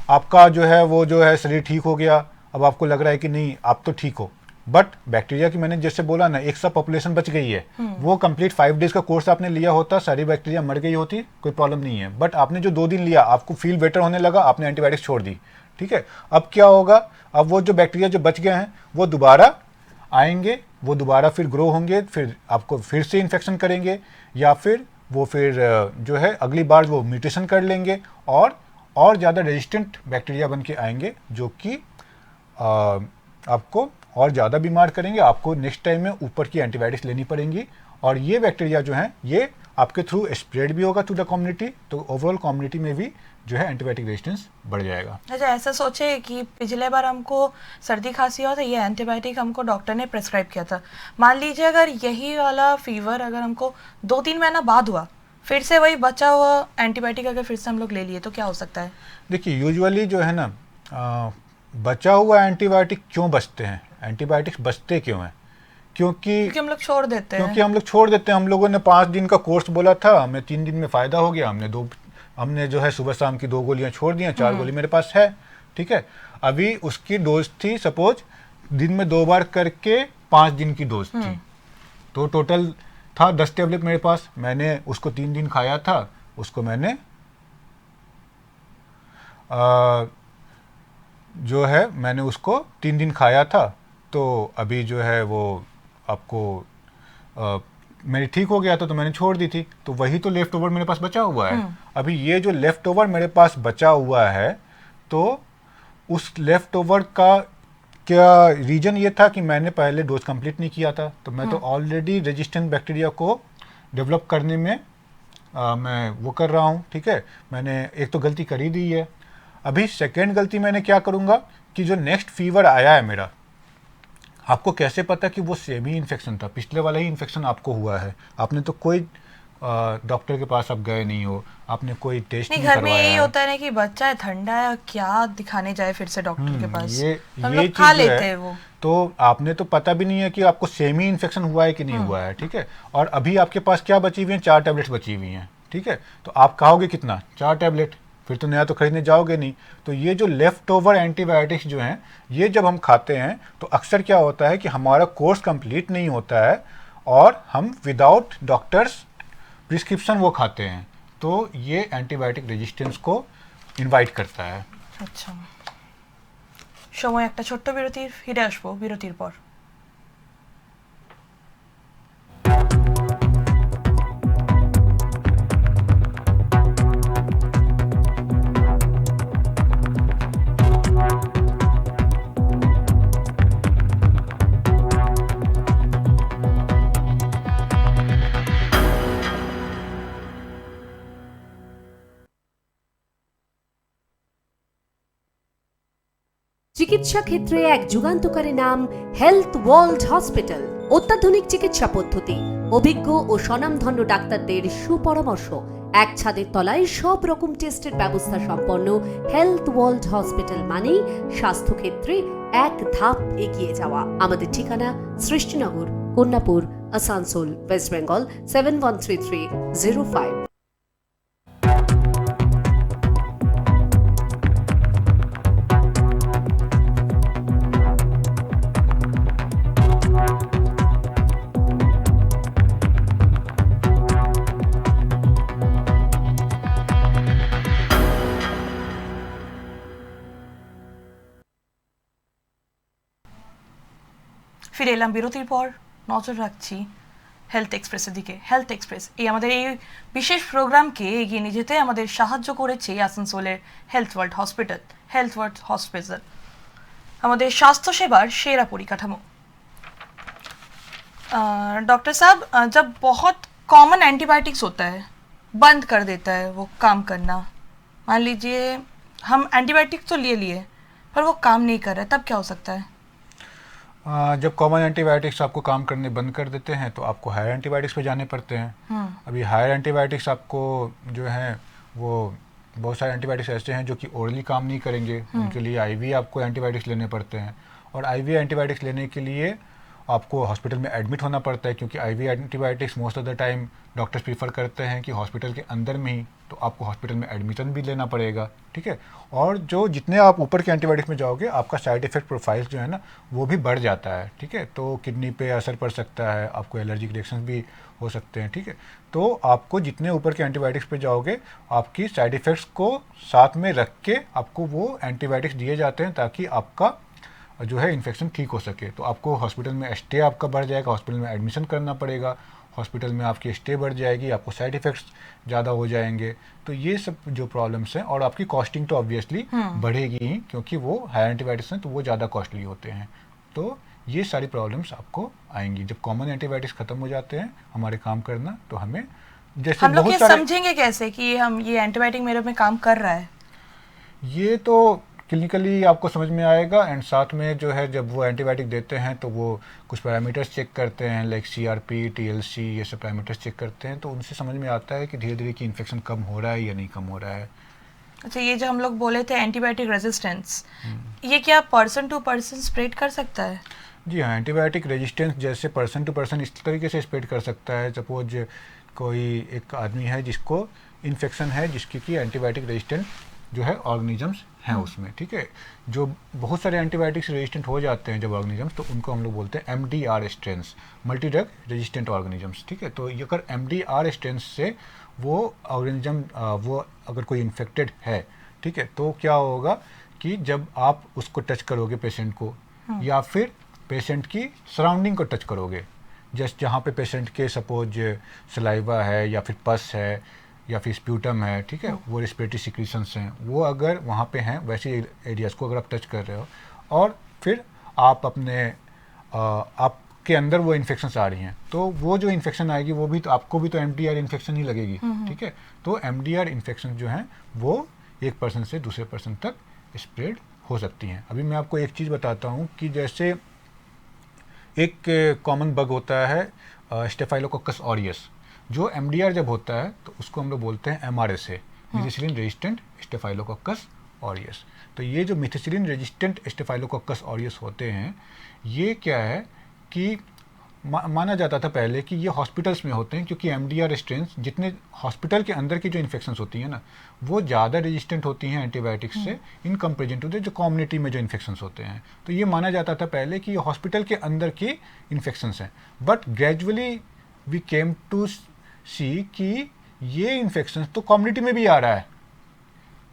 Speaker 4: आपका जो है वो जो है शरीर ठीक हो गया, अब आपको लग रहा है कि नहीं आप तो ठीक हो, बट बैक्टीरिया की मैंने जैसे बोला ना एक सब पॉपुलेशन बच गई है, वो कंप्लीट 5 डेज का कोर्स आपने लिया होता, सारी बैक्टीरिया मर गई होती, कोई प्रॉब्लम नहीं है। बट आपने जो 2 दिन लिया, आपको फील बेटर होने लगा, आपने एंटीबायोटिक्स छोड़ दी, ठीक है। अब क्या होगा, अब वो जो बैक्टीरिया जो बच गए हैं वो दोबारा आएंगे, वो दोबारा फिर ग्रो होंगे, फिर आपको फिर से इन्फेक्शन करेंगे, या फिर वो फिर जो है अगली बार वो म्यूटेशन कर लेंगे और ज़्यादा रेजिस्टेंट बैक्टीरिया बन के आएंगे, जो कि आपको और ज़्यादा बीमार करेंगे, आपको नेक्स्ट टाइम में ऊपर की एंटीबायोटिक्स लेनी पड़ेंगी, और ये बैक्टीरिया जो हैं ये आपके थ्रू स्प्रेड भी होगा टू द कम्युनिटी, तो ओवरऑल कम्युनिटी में भी जो है एंटीबायोटिक रेजिस्टेंस बढ़ जाएगा।
Speaker 3: अच्छा, ऐसा सोचे कि पिछले बार हमको सर्दी खांसी हुआ था, ये एंटीबायोटिक हमको डॉक्टर ने प्रेस्क्राइब किया था, मान लीजिए अगर यही वाला फीवर अगर हमको 2-3 महीना बाद हुआ, फिर से वही बचा हुआ एंटीबायोटिक अगर फिर से हम लोग ले लिए तो क्या हो सकता है?
Speaker 4: देखिए यूजुअली जो है ना बचा हुआ एंटीबायोटिक क्यों बचते हैं, एंटीबायोटिक्स बचते क्यों हैं, क्योंकि
Speaker 3: हम लोग छोड़ देते हैं।
Speaker 4: क्योंकि हम लोग छोड़ देते हैं। हम लोगों ने 5 दिन का कोर्स बोला था, हमें 3 दिन में फ़ायदा हो गया, हमने जो है सुबह शाम की 2 गोलियां छोड़ दी, 4 गोली मेरे पास है, ठीक है। अभी उसकी डोज थी सपोज दिन में 2 बार करके 5 दिन की डोज थी, तो टोटल था 10 टेबलेट मेरे पास, मैंने उसको 3 दिन खाया था, उसको मैंने जो है मैंने उसको 3 दिन खाया था, तो अभी जो है वो आपको मेरी ठीक हो गया था, तो मैंने छोड़ दी थी, तो वही तो लेफ्ट ओवर मेरे पास बचा हुआ है। अभी ये जो लेफ्ट ओवर मेरे पास बचा हुआ है, तो उस लेफ्ट ओवर का क्या रीजन ये था कि मैंने पहले डोज कंप्लीट नहीं किया था, तो मैं तो ऑलरेडी रेजिस्टेंट बैक्टीरिया को डेवलप करने में मैं वो कर रहा हूँ, ठीक है। मैंने एक तो गलती कर ही दी है। अभी सेकेंड गलती मैंने क्या करूँगा कि जो नेक्स्ट फीवर आया है मेरा, आपको कैसे पता कि वो सेम ही इन्फेक्शन था, पिछले वाला ही इन्फेक्शन आपको हुआ है, आपने तो कोई डॉक्टर के पास आप गए नहीं हो, आपने कोई टेस्ट नहीं
Speaker 3: घर में
Speaker 4: करवाया
Speaker 3: यही
Speaker 4: है।
Speaker 3: होता है ना कि बच्चा है, ठंडा है, क्या दिखाने जाए फिर से डॉक्टर के पास,
Speaker 4: ये
Speaker 3: हम
Speaker 4: ये
Speaker 3: लोग खा
Speaker 4: चीज़ जो
Speaker 3: लेते
Speaker 4: है,
Speaker 3: हैं वो।
Speaker 4: तो आपने तो पता भी नहीं है कि आपको सेम ही इन्फेक्शन हुआ है कि नहीं हुआ है, ठीक है। और अभी आपके पास क्या बची हुई है, 4 टैबलेट्स बची हुई हैं, ठीक है। तो आप खाओगे कितना, 4 टैबलेट, फिर तो नया तो खरीदने जाओगे नहीं। तो ये जो लेफ्ट ओवर एंटीबायोटिक्स जो हैं, ये जब हम खाते हैं तो अक्सर क्या होता है कि हमारा कोर्स कंप्लीट नहीं होता है और हम विदाउट डॉक्टर्स प्रिस्क्रिप्शन वो खाते हैं, तो ये एंटीबायोटिक रेजिस्टेंस को इनवाइट करता है।
Speaker 3: আচ্ছা, সময় একটা ছোট্ট বিরতির, ফিরে আসবো বিরতির পর।
Speaker 1: চিকিৎসা ক্ষেত্রে এক যুগান্তকারী নাম হেলথ ওয়ার্ল্ড হসপিটাল। অত্যাধুনিক চিকিৎসা পদ্ধতি, অভিজ্ঞ ও স্বনামধন্য ডাক্তারদের সুপরামর্শ, এক ছাদের তলায় সব রকম টেস্টের ব্যবস্থা সম্পন্ন হেলথ ওয়ার্ল্ড হসপিটাল মানেই স্বাস্থ্যক্ষেত্রে এক ধাপ এগিয়ে যাওয়া। আমাদের ঠিকানা সৃষ্টিনগর, কন্যাপুর, আসানসোল, ওয়েস্ট বেঙ্গল 713305।
Speaker 3: ফিরে এলাম বিরতির পর। নজর রাখছি হেলথ এক্সপ্রেসের দিকে। হেলথ এক্সপ্রেস আমাদের এই বিশেষ প্রোগ্রামকে এগিয়ে নিয়ে যেতে আমাদের সাহায্য করেছে আসানসোলের হেলথ ওয়ার্ল্ড হসপিটাল, আমাদের স্বাস্থ্যসেবার সেরা পরিকাঠামো। डॉक्टर साहब, जब बहुत कॉमन एंटीबायोटिक्स होता है बंद कर देता है वो काम करना, मान लीजिए हम एंटीबायोटिक्स तो लिए पर वो काम नहीं कर रहा है, तब क्या हो सकता है?
Speaker 4: जब कॉमन एंटीबायोटिक्स आपको काम करने बंद कर देते हैं तो आपको हायर एंटीबायोटिक्स पे जाने पड़ते हैं। अभी हायर एंटीबायोटिक्स आपको जो है वो बहुत सारे एंटीबायोटिक्स ऐसे हैं जो कि ओरली काम नहीं करेंगे, उनके लिए आईवी आपको एंटीबायोटिक्स लेने पड़ते हैं। और आईवी एंटीबायोटिक्स लेने के लिए आपको हॉस्पिटल में एडमिट होना पड़ता है, क्योंकि IV antibiotics most of the time doctors prefer करते हैं कि हॉस्पिटल के अंदर में ही, तो आपको हॉस्पिटल में एडमिशन भी लेना पड़ेगा, ठीक है। और जो जितने आप ऊपर के एंटीबायोटिक्स में जाओगे आपका साइड इफेक्ट प्रोफाइल जो है ना वो भी बढ़ जाता है, ठीक है। तो किडनी पे असर पड़ सकता है, आपको एलर्जिक रिएक्शन भी हो सकते हैं, ठीक है। तो आपको जितने ऊपर के एंटीबायोटिक्स पे जाओगे आपकी साइड इफेक्ट्स को साथ में रख के आपको वो एंटीबायोटिक्स दिए जाते हैं ताकि आपका जो है इन्फेक्शन ठीक हो सके। तो आपको हॉस्पिटल में स्टे आपका बढ़ जाएगा, हॉस्पिटल में एडमिशन करना पड़ेगा, हॉस्पिटल में आपकी स्टे बढ़ जाएगी, आपको साइड इफ़ेक्ट्स ज़्यादा हो जाएंगे। तो ये सब जो प्रॉब्लम्स हैं, और आपकी कॉस्टिंग तो ऑब्वियसली बढ़ेगी ही, क्योंकि वो हायर एंटीबायोटिक्स हैं तो वो ज़्यादा कॉस्टली होते हैं। तो ये सारी प्रॉब्लम्स आपको आएंगी जब कॉमन एंटीबायोटिक्स ख़त्म हो जाते हैं हमारे काम करना। तो हमें जैसे
Speaker 3: हम लोग
Speaker 4: बहुत
Speaker 3: ये
Speaker 4: सारे
Speaker 3: समझेंगे कैसे कि हम ये एंटीबायोटिक मेरे में काम कर रहा है?
Speaker 4: ये तो क्लिनिकली आपको समझ में आएगा। एंड साथ में जो है जब वो एंटीबायोटिक देते हैं तो वो कुछ पैरामीटर्स चेक करते हैं, लाइक CRP, TLC, ये सब पैरामीटर्स चेक करते हैं। तो उनसे समझ में आता है कि धीरे धीरे कि इन्फेक्शन कम हो रहा है या नहीं कम हो रहा है।
Speaker 3: अच्छा, ये जो हम लोग बोले थे एंटीबायोटिक रेजिस्टेंस, ये क्या पर्सन टू पर्सन स्प्रेड कर सकता है?
Speaker 4: जी हाँ, एंटीबायोटिक रेजिस्टेंस जैसे पर्सन टू पर्सन इस तरीके से स्प्रेड कर सकता है। सपोज कोई एक आदमी है जिसको इन्फेक्शन है, जिसकी कि एंटीबायोटिक रेजिस्टेंट जो है ऑर्गेनिजम्स हैं उसमें, ठीक है। जो बहुत सारे एंटीबायोटिक्स रेजिस्टेंट हो जाते हैं जब ऑर्गेनिजम्स, तो उनको हम लोग बोलते हैं MDR strains, multi drug resistant organisms, ठीक है। तो ये अगर MDR स्ट्रेन्स से वो ऑर्गेनिज्म वो अगर कोई इन्फेक्टेड है, ठीक है, तो क्या होगा कि जब आप उसको टच करोगे पेशेंट को, या फिर पेशेंट की सराउंडिंग को टच करोगे, जस्ट जहाँ पे पेशेंट के सपोज सलाइवा है या फिर पस है या फिर स्प्यूटम है, ठीक है, वो रेस्पिरेटरी सिक्रीशंस हैं, वो अगर वहाँ पे हैं वैसे एरियाज़ को अगर आप टच कर रहे हो और फिर आप अपने आपके अंदर वो इन्फेक्शंस आ रही हैं, तो वो जो इन्फेक्शन आएगी वो भी तो आपको भी तो MDR इन्फेक्शन ही लगेगी, ठीक है। तो MDR इन्फेक्शन जो हैं वो एक पर्सन से दूसरे पर्सन तक स्प्रेड हो सकती हैं। अभी मैं आपको एक चीज़ बताता हूँ कि जैसे एक कॉमन बग होता है स्टेफाइलोकोकस ऑरियस। जो MDR जब होता है तो उसको हम लोग बोलते हैं MRSA, मिथिसिलिन रेजिस्टेंट स्टेफाइलोकोकस ऑरियस। तो ये जो मिथिसिलिन रेजिस्टेंट स्टेफाइलोकोकस ऑरियस होते हैं, ये क्या है कि माना जाता था पहले कि ये हॉस्पिटल्स में होते हैं, क्योंकि MDR स्ट्रेन्स जितने हॉस्पिटल के अंदर की जो इन्फेक्शंस होती हैं ना वो ज़्यादा रेजिस्टेंट होती हैं एंटीबायोटिक्स से इन कंपेरिजन टू द जो कम्युनिटी में जो इन्फेक्शंस होते हैं। तो ये माना जाता था पहले कि ये हॉस्पिटल के अंदर की इन्फेक्शंस हैं, but gradually we came to see कि ये इन्फेक्शन तो कम्युनिटी में भी आ रहा है।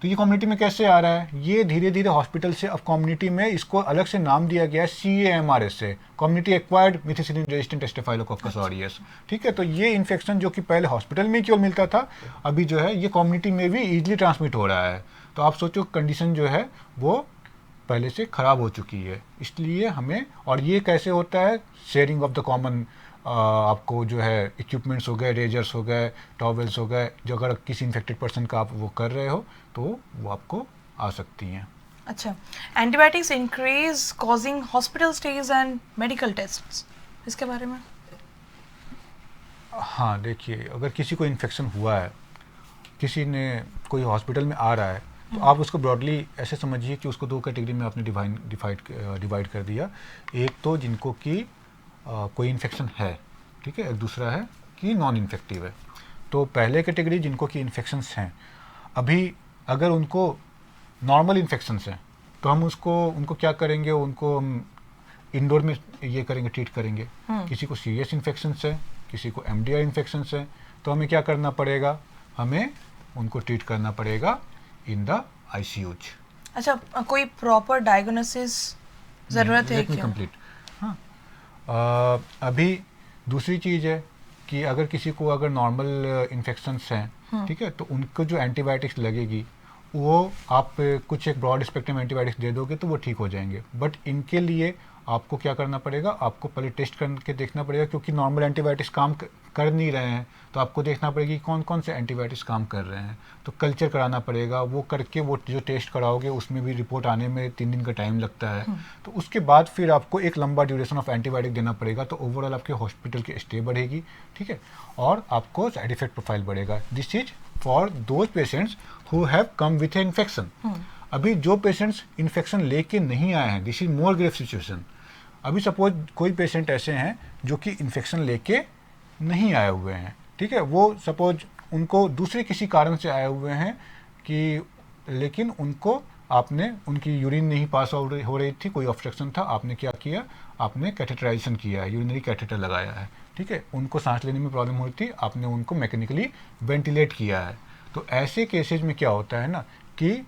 Speaker 4: तो ये कम्युनिटी में कैसे आ रहा है? ये धीरे धीरे हॉस्पिटल से अब कम्युनिटी में इसको अलग से नाम दिया गया है CAMRSA, community acquired methicillin resistant staphylococcus aureus, ठीक है। तो ये इन्फेक्शन जो कि पहले हॉस्पिटल में केवल मिलता था, अभी जो है ये कम्युनिटी में भी ईजिली ट्रांसमिट हो रहा है। तो आप सोचो कंडीशन जो है वो पहले से ख़राब हो चुकी है। इसलिए हमें, और ये कैसे होता है, शेयरिंग ऑफ द कॉमन आपको जो है इक्विपमेंट्स हो गए, रेजर्स हो गए, टॉवेल्स हो गए, जो अगर किसी इन्फेक्टेड पर्सन का आप वो कर रहे हो तो वो आपको आ सकती हैं।
Speaker 3: अच्छा, antibiotics increase causing hospital stage and medical tests, इसके बारे में?
Speaker 4: हाँ देखिए, अगर किसी को इन्फेक्शन हुआ है, किसी ने कोई हॉस्पिटल में आ रहा है, तो आप उसको ब्रॉडली ऐसे समझिए कि उसको दो कैटेगरी में आपने डिवाइड कर दिया। एक तो जिनको कि कोई इन्फेक्शन है, ठीक है, एक दूसरा है कि नॉन इन्फेक्टिव है। तो पहले कैटेगरी जिनको कि इन्फेक्शंस हैं, अभी अगर उनको नॉर्मल इन्फेक्शंस हैं तो हम उनको क्या करेंगे, उनको हम इंडोर में ये करेंगे, ट्रीट करेंगे। किसी को सीरियस इन्फेक्शंस है, किसी को एमडीआई इन्फेक्शंस है, तो हमें क्या करना पड़ेगा, हमें उनको ट्रीट करना पड़ेगा इन द आईसीयूज।
Speaker 3: अच्छा, कोई प्रॉपर डायग्नोसिस ज़रूरत है क्या?
Speaker 4: कंप्लीट। हाँ, अभी दूसरी चीज़ है कि अगर किसी को अगर नॉर्मल इन्फेक्शंस हैं, ठीक है, तो उनको जो एंटीबायोटिक्स लगेगी वो आप कुछ एक ब्रॉड स्पेक्ट्रम एंटीबायोटिक्स दे दोगे तो वो ठीक हो जाएंगे। बट इनके लिए आपको क्या करना पड़ेगा, आपको पहले टेस्ट करके देखना पड़ेगा, क्योंकि नॉर्मल एंटीबायोटिक्स काम कर नहीं रहे हैं, तो आपको देखना पड़ेगा कि कौन कौन से एंटीबायोटिक्स काम कर रहे हैं। तो कल्चर कराना पड़ेगा, वो करके वो जो टेस्ट कराओगे उसमें भी रिपोर्ट आने में 3 दिन का टाइम लगता है। तो उसके बाद फिर आपको एक लंबा ड्यूरेशन ऑफ एंटीबायोटिक देना पड़ेगा, तो ओवरऑल आपके हॉस्पिटल की स्टे बढ़ेगी, ठीक है, और आपको साइड इफेक्ट प्रोफाइल बढ़ेगा। This is for those patients who have come with infection. अभी जो पेशेंट्स इन्फेक्शन लेके नहीं आए हैं, this is more grave situation. अभी सपोज कोई पेशेंट ऐसे हैं जो कि इन्फेक्शन लेके नहीं आए हुए हैं, ठीक है, वो सपोज उनको दूसरे किसी कारण से आए हुए हैं कि, लेकिन उनको आपने उनकी यूरिन नहीं पास हो रही थी, कोई ऑब्स्ट्रक्शन था, आपने क्या किया, आपने कैथेटराइजेशन किया है, यूरिनरी कैथेटर लगाया है, ठीक है, उनको सांस लेने में प्रॉब्लम हो रही थी, आपने उनको मैकेनिकली वेंटिलेट किया है। तो ऐसे केसेज में क्या होता है ना कि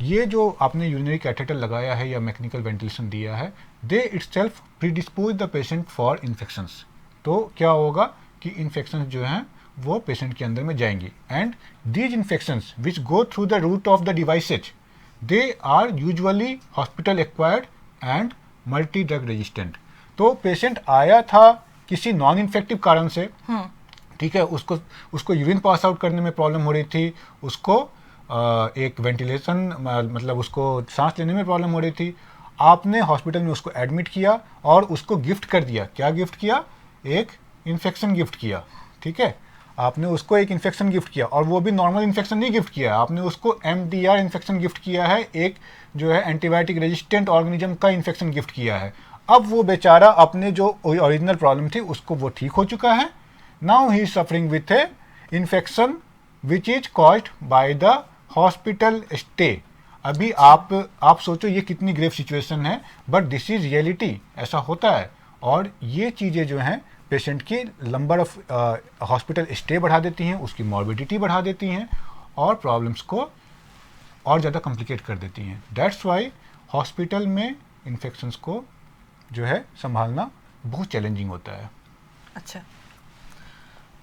Speaker 4: ये जो आपने यूरिनरी कैथेटर लगाया है या मैकेनिकल वेंटिलेशन दिया है, they itself predispose the patient for infections. तो क्या होगा कि इन्फेक्शंस जो हैं वो पेशेंट के अंदर में जाएंगी, and these infections which go through the route of the devices, they are usually hospital acquired and multi drug resistant. तो पेशेंट आया था किसी नॉन इन्फेक्टिव कारण से, ठीक है, उसको यूरिन पास आउट करने में प्रॉब्लम हो रही थी, उसको एक वेंटिलेशन मतलब उसको सांस लेने में प्रॉब्लम हो रही थी, आपने हॉस्पिटल में उसको एडमिट किया और उसको गिफ्ट कर दिया। क्या गिफ्ट किया? एक इन्फेक्शन गिफ्ट किया, ठीक है, आपने उसको एक इन्फेक्शन गिफ्ट किया, और वो भी नॉर्मल इन्फेक्शन नहीं गिफ्ट किया, आपने उसको एमडीआर इन्फेक्शन गिफ्ट किया है, एक जो है एंटीबायोटिक रेजिस्टेंट ऑर्गेनिज्म का इन्फेक्शन गिफ्ट किया है। अब वो बेचारा अपने जो ओरिजिनल प्रॉब्लम थी उसको वो ठीक हो चुका है, now he is suffering with A infection which is caused by the hospital stay. अभी आप सोचो ये कितनी ग्रेव सिचुएशन है, बट दिस इज रियलिटी, ऐसा होता है। और ये चीज़ें जो हैं पेशेंट की नंबर ऑफ हॉस्पिटल स्टे बढ़ा देती हैं, उसकी मॉर्बिडिटी बढ़ा देती हैं, और प्रॉब्लम्स को और ज़्यादा कॉम्प्लिकेट कर देती हैं। दैट्स वाई हॉस्पिटल में इन्फेक्शंस को जो है संभालना बहुत चैलेंजिंग होता है।
Speaker 3: अच्छा,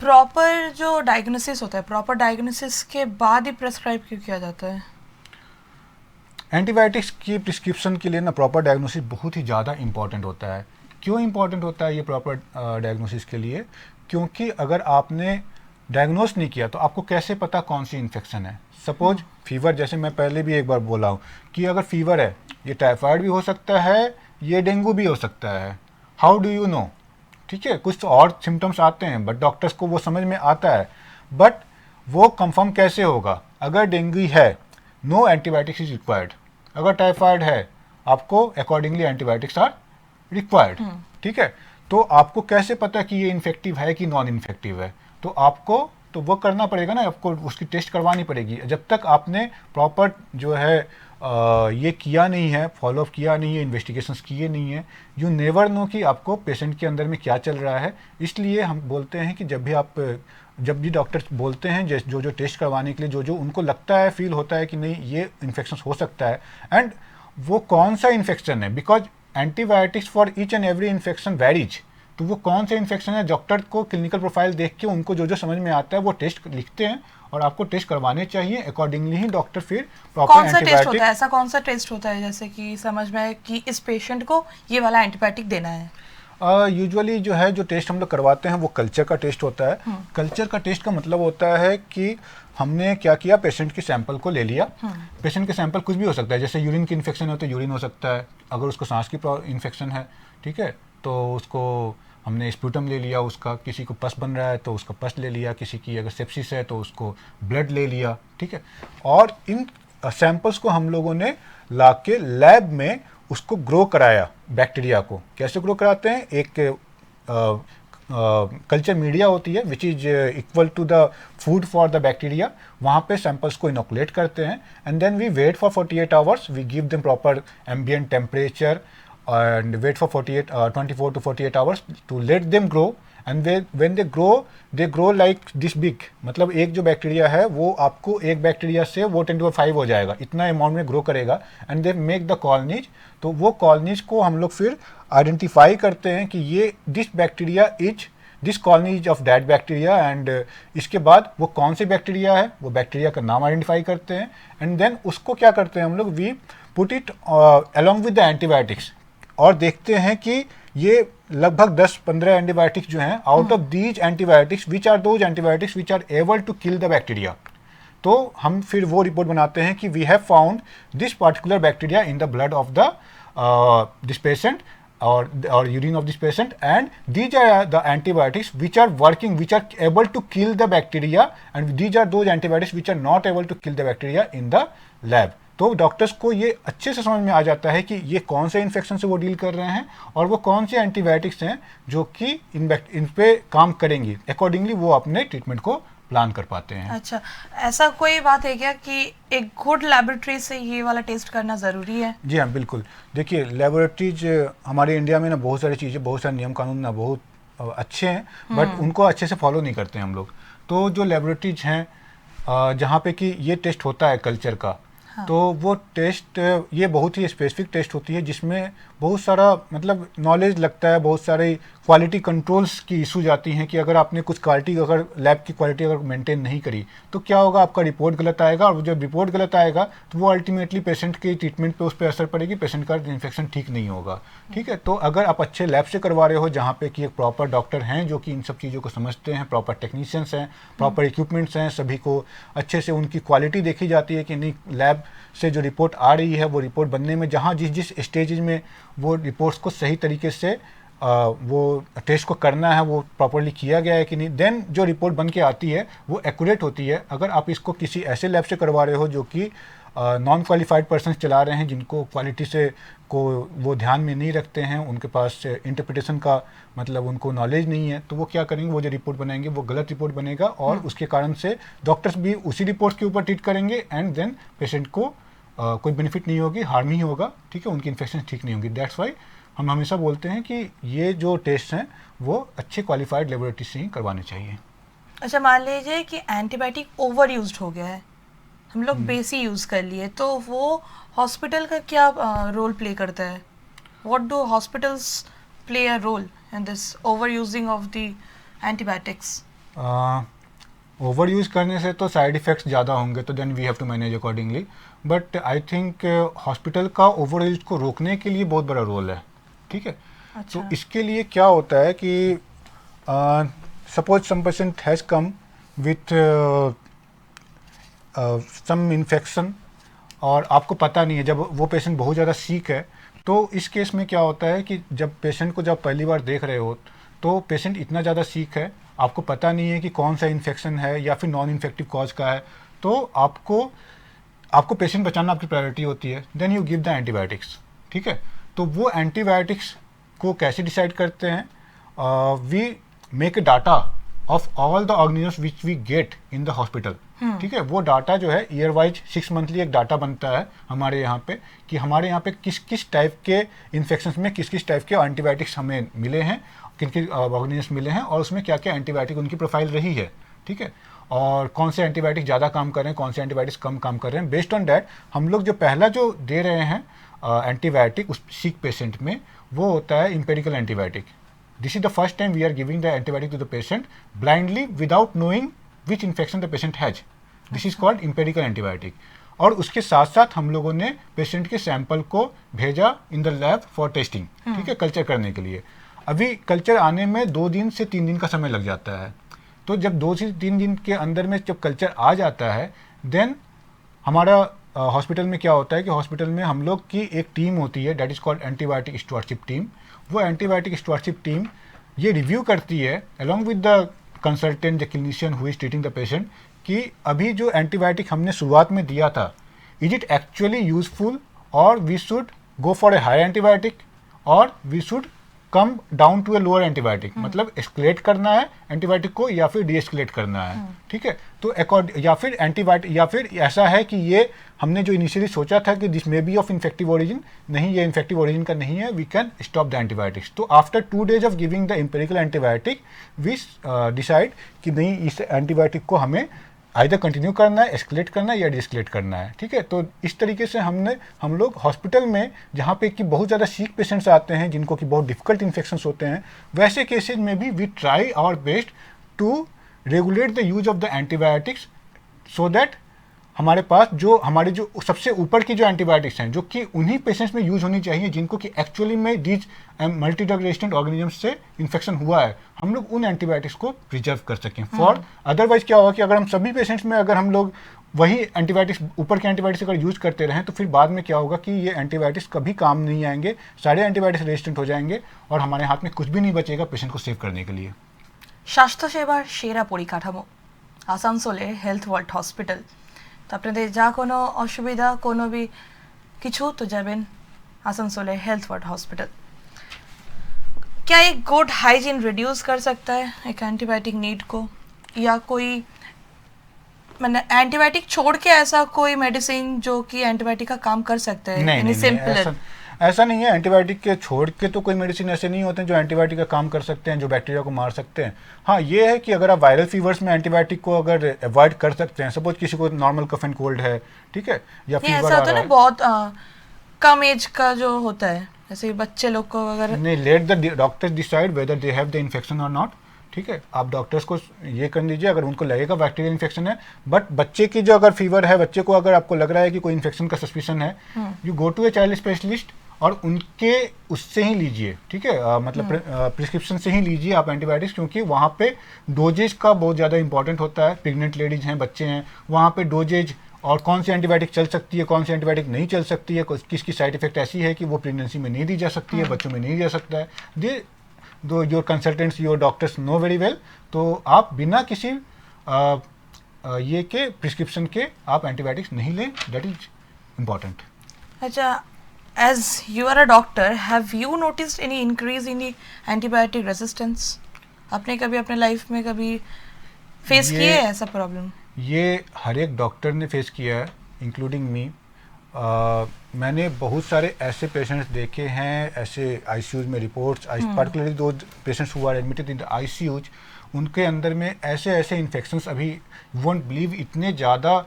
Speaker 3: प्रॉपर जो डायग्नोसिस होता है, प्रॉपर डायग्नोसिस के बाद ही प्रेस्क्राइब क्यों किया जाता है?
Speaker 4: एंटीबायोटिक्स की प्रिस्क्रिप्शन के लिए ना प्रॉपर डायग्नोसिस बहुत ही ज़्यादा इंपॉर्टेंट होता है। क्यों इंपॉर्टेंट होता है ये प्रॉपर डायग्नोसिस के लिए? क्योंकि अगर आपने डायग्नोस नहीं किया तो आपको कैसे पता कौन सी इन्फेक्शन है। सपोज फीवर, जैसे मैं पहले भी एक बार बोला हूँ कि अगर फीवर है, ये टाइफाइड भी हो सकता है, ये डेंगू भी हो सकता है। How do you know? ठीक है, कुछ तो और सिम्टम्स आते हैं बट डॉक्टर्स को वो समझ में आता है, बट वो कंफर्म कैसे होगा? अगर डेंगू है, नो एंटीबायोटिक्स इज रिक्वायर्ड। अगर टाइफाइड है, आपको अकॉर्डिंगली एंटीबायोटिक्स आर रिक्वायर्ड। ठीक है, तो आपको कैसे पता कि ये इन्फेक्टिव है कि नॉन इन्फेक्टिव है? तो आपको तो वो करना पड़ेगा ना, आपको उसकी टेस्ट करवानी पड़ेगी। जब तक आपने प्रॉपर जो है ये किया नहीं है, फॉलोअप किया नहीं है, इन्वेस्टिगेशंस किए नहीं है, यू नेवर नो कि आपको पेशेंट के अंदर में क्या चल रहा है। इसलिए हम बोलते हैं कि जब भी डॉक्टर बोलते हैं जो टेस्ट करवाने के लिए, जो उनको लगता है, फील होता है कि नहीं ये इन्फेक्शन हो सकता है, एंड वो कौन सा इन्फेक्शन है, because antibiotics for each and every infection varies. तो वो कौन सा इन्फेक्शन है, डॉक्टर को क्लिनिकल प्रोफाइल देख के उनको जो समझ में आता है वो टेस्ट लिखते हैं, और आपको टेस्ट करवाने चाहिए। अकॉर्डिंगली ही डॉक्टर फिर प्रॉपर
Speaker 3: कौन सा टेस्ट होता है? ऐसा कौन सा टेस्ट होता है जैसे कि समझ में आए कि इस पेशेंट को ये वाला एंटीबायोटिक देना है?
Speaker 4: यूजुअली जो है जो टेस्ट हम लोग करवाते हैं वो कल्चर का टेस्ट होता है। कल्चर का टेस्ट का मतलब होता है कि हमने क्या किया, पेशेंट के सैंपल को ले लिया। पेशेंट के सैंपल कुछ भी हो सकता है, जैसे यूरिन की इन्फेक्शन है तो यूरिन हो सकता है, अगर उसको सांस की इन्फेक्शन है, ठीक है, तो उसको हमने स्पूटम ले लिया उसका, किसी को पस बन रहा है तो उसका पस ले लिया, किसी की अगर सेप्सिस है तो उसको ब्लड ले लिया, ठीक है। और इन सैंपल्स को हम लोगों ने लाके लैब में उसको ग्रो कराया। बैक्टीरिया को कैसे ग्रो कराते हैं, एक कल्चर मीडिया होती है which is equal to the food for the bacteria, वहाँ पे सैंपल्स को इनोकुलेट करते हैं and then we wait for 48 hours, we give them proper ambient temperature and wait for 24 to 48 hours to let them grow and when they grow like this big, मतलब एक जो bacteria है वो आपको एक बैक्टीरिया से वो 10⁵ हो जाएगा, इतना अमाउंट में ग्रो करेगा and they make the colonies. तो वो कॉलोनीज को हम लोग फिर आइडेंटिफाई करते हैं कि ये this bacteria is this colonies of that bacteria and इसके बाद वो कौन से बैक्टीरिया है वो बैक्टीरिया का नाम आइडेंटिफाई करते हैं एंड देन उसको क्या करते हैं हम लोग, we put it along with the antibiotics और देखते हैं कि ये लगभग 10-15 एंटीबायोटिक्स जो हैं, out of these antibiotics which are those antibiotics which are able to kill the bacteria. तो हम फिर वो रिपोर्ट बनाते हैं कि we have found this particular bacteria in the blood of the this patient or urine of this patient, and these are the antibiotics which are working, which are able to kill the bacteria, and these are those antibiotics which are not able to kill the bacteria in the lab। तो doctors को ये अच्छे से समझ में आ जाता है कि ये कौन से इन्फेक्शन से वो डील कर रहे हैं और वो कौन से एंटीबायोटिक्स हैं जो कि इन पे काम करेंगी, अकॉर्डिंगली वो अपने ट्रीटमेंट को प्लान कर पाते हैं।
Speaker 3: अच्छा, ऐसा कोई बात है क्या कि एक गुड लेबोरेटरी से ये वाला टेस्ट करना ज़रूरी है?
Speaker 4: जी हाँ, बिल्कुल। देखिए, लेबोरेटरीज हमारे इंडिया में ना बहुत सारी चीज़ें, बहुत सारे नियम कानून ना बहुत अच्छे हैं, बट उनको अच्छे से फॉलो नहीं करते हैं हम लोग। तो जो लेबोरेटरीज हैं जहाँ पे कि ये टेस्ट होता है कल्चर का, हाँ। तो वो टेस्ट ये बहुत ही स्पेसिफिक टेस्ट होती है जिसमें बहुत सारा मतलब नॉलेज लगता है, बहुत सारे क्वालिटी कंट्रोल्स की इशूज आती हैं कि अगर आपने कुछ क्वालिटी, अगर लैब की क्वालिटी अगर मेंटेन नहीं करी तो क्या होगा, आपका रिपोर्ट गलत आएगा और जब रिपोर्ट गलत आएगा तो वो अल्टीमेटली पेशेंट के ट्रीटमेंट पे उस पर असर पड़ेगी, पेशेंट का इन्फेक्शन ठीक नहीं होगा, ठीक है। तो अगर आप अच्छे लैब से करवा रहे हो जहाँ पे कि एक प्रॉपर डॉक्टर हैं जो कि इन सब चीज़ों को समझते हैं, प्रॉपर टेक्नीशियंस हैं, प्रॉपर इक्विपमेंट्स हैं, सभी को अच्छे से उनकी क्वालिटी देखी जाती है कि नहीं लैब से जो रिपोर्ट आ रही है वो रिपोर्ट बनने में जहाँ जिस स्टेज में वो रिपोर्ट्स को सही तरीके से वो टेस्ट को करना है वो प्रॉपरली किया गया है कि नहीं, देन जो रिपोर्ट बन के आती है वो एक्यूरेट होती है। अगर आप इसको किसी ऐसे लैब से करवा रहे हो जो कि नॉन क्वालिफाइड पर्सन चला रहे हैं, जिनको क्वालिटी से को वो ध्यान में नहीं रखते हैं, उनके पास इंटरप्रिटेशन का मतलब उनको नॉलेज नहीं है, तो वो क्या करेंगे, वो जो रिपोर्ट बनाएंगे वो गलत रिपोर्ट बनेगा और उसके कारण से डॉक्टर्स भी उसी रिपोर्ट के ऊपर ट्रीट करेंगे एंड देन पेशेंट को कोई बेनिफिट नहीं होगी, हार्म ही होगा, ठीक है, उनकी इन्फेक्शन ठीक नहीं होगी। दैट्स वाई हम हमेशा बोलते हैं कि ये जो टेस्ट हैं वो अच्छे क्वालिफाइड लेबोरेटरी से ही करवाने चाहिए।
Speaker 3: अच्छा, मान लीजिए कि एंटीबायोटिक ओवर यूज्ड हो गया है, हम लोग बेसी यूज़ कर लिए, तो वो हॉस्पिटल का क्या रोल प्ले करता है? What do hospitals play a role in this over using of the antibiotics?
Speaker 4: Over use करने से तो साइड इफ़ेक्ट्स ज़्यादा होंगे, तो then we have to manage accordingly, but I think hospital का ओवर यूज को रोकने के लिए बहुत बड़ा रोल है, ठीक है।
Speaker 3: अच्छा।
Speaker 4: तो इसके लिए क्या होता है कि suppose some patient has come with some infection और आपको पता नहीं है, जब वो पेशेंट बहुत ज़्यादा सीक है, तो इस केस में क्या होता है कि जब पेशेंट को जब पहली बार देख रहे हो तो पेशेंट इतना ज़्यादा सीक है, आपको पता नहीं है कि कौन सा इन्फेक्शन है या फिर नॉन इन्फेक्टिव कॉज का है, तो आपको पेशेंट बचाना आपकी प्रायोरिटी होती है, then you give the antibiotics, ठीक है। तो वो एंटीबायोटिक्स को कैसे डिसाइड करते हैं, we make a data of all the organisms which we get in the hospital, ठीक है। वो डाटा जो है ईयर वाइज 6 मंथली एक डाटा बनता है हमारे यहाँ पे कि हमारे यहाँ पे किस किस टाइप के इन्फेक्शंस में किस किस टाइप के एंटीबायोटिक्स हमें मिले हैं, किन किन ऑर्गेनिजम्स मिले हैं और उसमें क्या क्या एंटीबायोटिक उनकी प्रोफाइल रही है, ठीक है, और कौन से एंटीबायोटिक ज़्यादा काम कर रहे हैं, कौन से एंटीबायोटिक्स कम काम कर रहे हैं। बेस्ड ऑन डैट हम लोग जो पहला जो दे रहे हैं एंटीबायोटिक उस सीक पेशेंट में, वो होता है empirical antibiotic. This is the first time we are giving the antibiotic to the patient blindly without knowing which infection the patient has, this is called empirical antibiotic. और उसके साथ साथ हम लोगों ने पेशेंट के सैंपल को भेजा in the lab for testing, ठीक है, कल्चर करने के लिए। अभी कल्चर आने में 2 दिन से 3 दिन का समय लग जाता है, तो जब 2 से 3 दिन के अंदर में जब कल्चर आ जाता है, देन हमारा हॉस्पिटल में क्या होता है कि हॉस्पिटल में हम लोग की एक टीम होती है, that is called antibiotic stewardship team. वो एंटीबायोटिक स्टुअरशिप टीम ये रिव्यू करती है along with the consultant, the clinician who is treating the patient, कि अभी जो एंटीबायोटिक हमने शुरुआत में दिया था, इज इट एक्चुअली यूजफुल और we should go for a high antibiotic और we should come down to a lower antibiotic, मतलब एस्केलेट करना है एंटीबायोटिक को या फिर डीएस्केलेट करना है, ठीक है। तो अकॉर्ड या फिर एंटीबायोटिक या फिर ऐसा है कि ये हमने जो इनिशियली सोचा था कि this may be of infective origin, नहीं ये इन्फेक्टिव ओरिजिन का नहीं है, we can stop the antibiotics. तो after 2 days of giving the empirical antibiotic we decide कि नहीं इस एंटीबायोटिक को हमें आइदर कंटिन्यू करना है, एस्केलेट करना है या डिस्केलेट करना है, ठीक है। तो इस तरीके से हम लोग हॉस्पिटल में जहाँ पे कि बहुत ज़्यादा सीक पेशेंट्स आते हैं जिनको कि बहुत डिफिकल्ट इन्फेक्शंस होते हैं, वैसे केसेज में भी we try our best to regulate the use of the antibiotics so that हमारे पास जो हमारे जो सबसे ऊपर की जो एंटीबायोटिक्स हैं जो कि उन्हीं पेशेंट्स में यूज होनी चाहिए जिनको कि एक्चुअली में these multi drug resistant organisms से इन्फेक्शन हुआ है, हम लोग उन एंटीबायोटिक्स को प्रिजर्व कर सकें। फॉर अदरवाइज क्या होगा कि अगर हम सभी पेशेंट्स में अगर हम लोग वही एंटीबायोटिक्स ऊपर के एंटीबायोटिक्स अगर यूज करते रहें तो फिर बाद में क्या होगा कि ये एंटीबायोटिक्स कभी काम नहीं आएंगे, सारे एंटीबायोटिक्स रेजिस्टेंट हो जाएंगे और हमारे हाथ में कुछ भी नहीं बचेगा पेशेंट को सेव करने के लिए।
Speaker 3: স্বাস্থ্যসেবার সেরা পরিকাঠামো আসানসোলের হেলথ ওয়ার্ল্ড হসপিটাল। তো আপনাদের যা কোনো অসুবিধা কোনো भी কিছু তো যাবেন आसनसोल हेल्थ वर्ल्ड हॉस्पिटल। क्या एक गुड हाइजीन रिड्यूस कर सकता है एक एंटीबायोटिक नीड को, या कोई मतलब एंटीबायोटिक छोड़ के ऐसा कोई मेडिसिन जो कि एंटीबायोटिक का काम कर सकता है?
Speaker 4: नहीं, ऐसा नहीं है। एंटीबायोटिक के छोड़ के तो कोई मेडिसिन ऐसे नहीं होते हैं जो एंटीबायोटिक का काम कर सकते हैं, जो बैक्टीरिया को मार सकते हैं। हाँ, ये है कि अगर आप वायरल फीवर्स में एंटीबायोटिक को अगर अवॉइड कर सकते हैं, सपोज किसी को नॉर्मल कफ एंड कोल्ड है, ठीक है, या फीवर आ रहा है,
Speaker 3: बहुत कम एज का जो होता है जैसे बच्चे लोग को अगर
Speaker 4: नहीं, let the doctors decide whether they have the infection और नॉट, ठीक है। आप डॉक्टर्स को ये कर दीजिए अगर उनको लगेगा बैक्टीरियल इन्फेक्शन है, बट बच्चे की जो अगर फीवर है, बच्चे को अगर आपको लग रहा है कि कोई इन्फेक्शन का सस्पिशन है, you go to a child specialist और उनके उससे ही लीजिए, ठीक है, मतलब प्रिस्क्रिप्शन से ही लीजिए आप एंटीबायोटिक्स, क्योंकि वहाँ पे डोजेज का बहुत ज़्यादा इंपॉर्टेंट होता है। प्रेग्नेंट लेडीज हैं, बच्चे हैं, वहाँ पे डोजेज और कौन सी एंटीबायोटिक चल सकती है, कौन सी एंटीबायोटिक नहीं चल सकती है, किसकी साइड इफेक्ट ऐसी है कि वो प्रेगनेंसी में नहीं दी जा सकती है, बच्चों में नहीं जा सकता है, दे दो your consultants your doctors know very well. तो आप बिना किसी ये के प्रिस्क्रिप्शन के आप एंटीबायोटिक्स नहीं लें, दैट इज इम्पॉर्टेंट।
Speaker 3: अच्छा, as you are a doctor, have you noticed any increase in the antibiotic resistance? आपने कभी अपने लाइफ में कभी फेस किया है ऐसा प्रॉब्लम? ये
Speaker 4: हर एक डॉक्टर ने फेस किया है, इंक्लूडिंग मी। मैंने बहुत सारे ऐसे पेशेंट्स देखे हैं, ऐसे आईसीयूज में reports, particularly those patients who are admitted in the ICUs, उनके अंदर में ऐसे ऐसे इन्फेक्शंस अभी यू वोंट बिलीव इतने ज़्यादा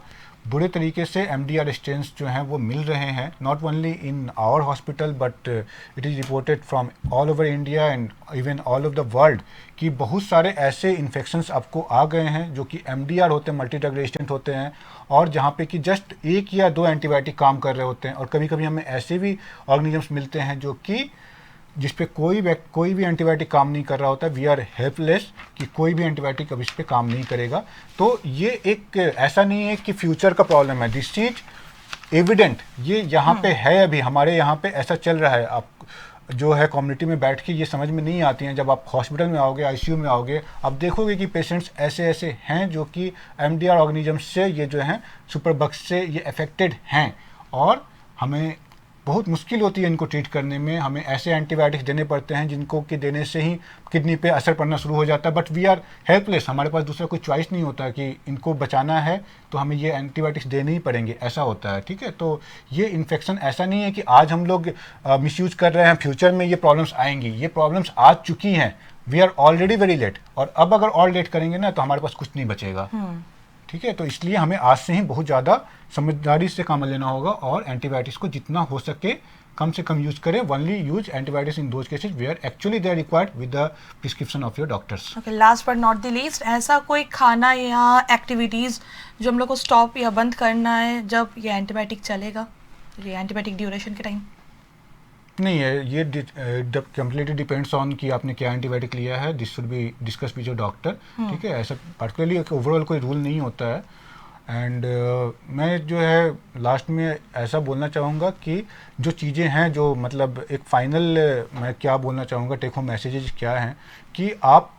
Speaker 4: बुरे तरीके से MDR स्ट्रेन्स जो हैं वो मिल रहे हैं, not only in our hospital but it is reported from all over India and even all over the world, कि बहुत सारे ऐसे इन्फेक्शंस आपको आ गए हैं जो कि MDR होते हैं, मल्टी ड्रग रेजिस्टेंट होते हैं, और जहाँ पे कि जस्ट 1 या 2 एंटीबायोटिक काम कर रहे होते हैं। और कभी कभी हमें ऐसे भी ऑर्गेनिजम्स मिलते हैं जो कि जिस पे कोई भी एंटीबायोटिक काम नहीं कर रहा होता है। वी आर हेल्पलेस कि कोई भी एंटीबायोटिक अब इस पे काम नहीं करेगा। तो ये एक ऐसा नहीं है कि फ्यूचर का प्रॉब्लम है, दिस चीज एविडेंट ये यहाँ पे है, अभी हमारे यहाँ पे ऐसा चल रहा है। आप जो है कम्युनिटी में बैठ के ये समझ में नहीं आती हैं, जब आप हॉस्पिटल में आओगे, ICU में आओगे, आप देखोगे कि पेशेंट्स ऐसे ऐसे हैं जो कि MDR ऑर्गेनिजम्स से, ये जो हैं सुपरबग्स से ये अफेक्टेड हैं, और हमें बहुत मुश्किल होती है इनको ट्रीट करने में। हमें ऐसे एंटीबायोटिक्स देने पड़ते हैं जिनको कि देने से ही किडनी पे असर पड़ना शुरू हो जाता है, बट वी आर हेल्पलेस, हमारे पास दूसरा कोई चॉइस नहीं होता कि इनको बचाना है तो हमें ये एंटीबायोटिक्स देने ही पड़ेंगे, ऐसा होता है, ठीक है। तो ये इन्फेक्शन ऐसा नहीं है कि आज हम लोग मिसयूज कर रहे हैं, फ्यूचर में ये प्रॉब्लम्स आएंगी, ये प्रॉब्लम्स आ चुकी हैं, we are already very late, और अब अगर और लेट करेंगे ना तो हमारे पास कुछ नहीं बचेगा, ठीक है। तो इसलिए हमें आज से ही बहुत ज़्यादा समझदारी से काम लेना होगा, और एंटीबायोटिक्स को जितना हो सके कम से कम यूज करें। Only use antibiotics in those cases where actually they are required with the prescription of your doctors.
Speaker 3: Okay, last but not the least, ऐसा कोई खाना या एक्टिविटीज़ जो हम लोग को स्टॉप या बंद करना है जब ये एंटीबायोटिक चलेगा, ये एंटीबायोटिक ड्यूरेशन के टाइम?
Speaker 4: नहीं है, ये कम्प्लीटली डिपेंड्स ऑन कि आपने क्या एंटीबायोटिक लिया है। This should be discuss with your doctor, ठीक है। ऐसा पर्टिकुलरली ओवरऑल कोई रूल नहीं होता है। एंड मैं जो है लास्ट में ऐसा बोलना चाहूँगा कि जो चीज़ें हैं जो मतलब एक फाइनल मैं क्या बोलना चाहूँगा, टेक होम मैसेजेस क्या हैं कि आप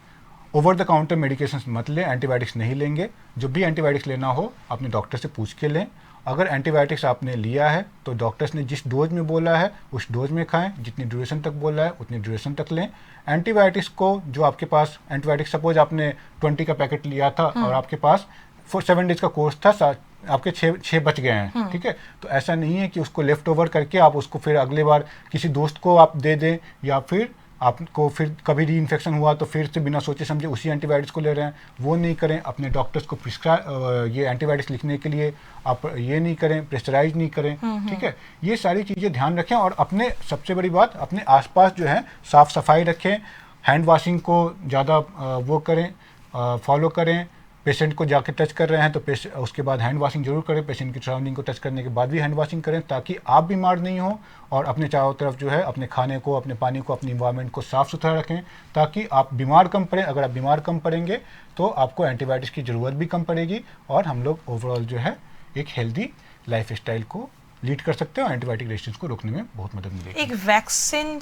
Speaker 4: ओवर द काउंटर मेडिकेशंस मत लें, एंटीबायोटिक्स नहीं लेंगे। जब भी एंटीबायोटिक्स लेना हो अपने डॉक्टर से पूछ के लें। अगर एंटीबायोटिक्स आपने लिया है तो डॉक्टर्स ने जिस डोज में बोला है उस डोज में खाएं, जितनी ड्यूरेशन तक बोला है उतनी ड्यूरेशन तक लें। एंटीबायोटिक्स को जो आपके पास एंटीबायोटिक्स सपोज आपने 20 का पैकेट लिया था और आपके पास 7 डेज का कोर्स था, आपके छः बच गए हैं, ठीक है। तो ऐसा नहीं है कि उसको लेफ्ट ओवर करके आप उसको फिर अगले बार किसी दोस्त को आप दे दें या फिर आपको फिर कभी री इन्फेक्शन हुआ तो फिर से बिना सोचे समझे उसी एंटीबायोटिक्स को ले रहे हैं। वो नहीं करें। अपने डॉक्टर्स को प्रिस्क्राइब ये एंटीबायोटिक्स लिखने के लिए आप ये नहीं करें, प्रेशराइज नहीं करें, ठीक है। ये सारी चीज़ें ध्यान रखें और अपने सबसे बड़ी बात अपने आसपास जो है साफ़ सफाई रखें। हैंड वॉशिंग को ज़्यादा वो करें, फॉलो करें। पेशेंट को जाके टच कर रहे हैं तो उसके बाद हैंड वॉशिंग जरूर करें। पेशेंट की सराउंडिंग को टच करने के बाद भी हैंड वॉशिंग करें ताकि आप बीमार नहीं हो। और अपने चारों तरफ जो है अपने खाने को, अपने पानी को, अपनी इन्वायरमेंट को साफ़ सुथरा रखें ताकि आप बीमार कम पड़ें। अगर आप बीमार कम पड़ेंगे तो आपको एंटीबायोटिक्स की ज़रूरत भी कम पड़ेगी और हम लोग ओवरऑल जो है एक हेल्दी लाइफ स्टाइल को लीड कर सकते हैं और एंटीबायोटिक रेजिस्टेंस को रोकने में बहुत मदद मिलेगी।
Speaker 3: एक वैक्सीन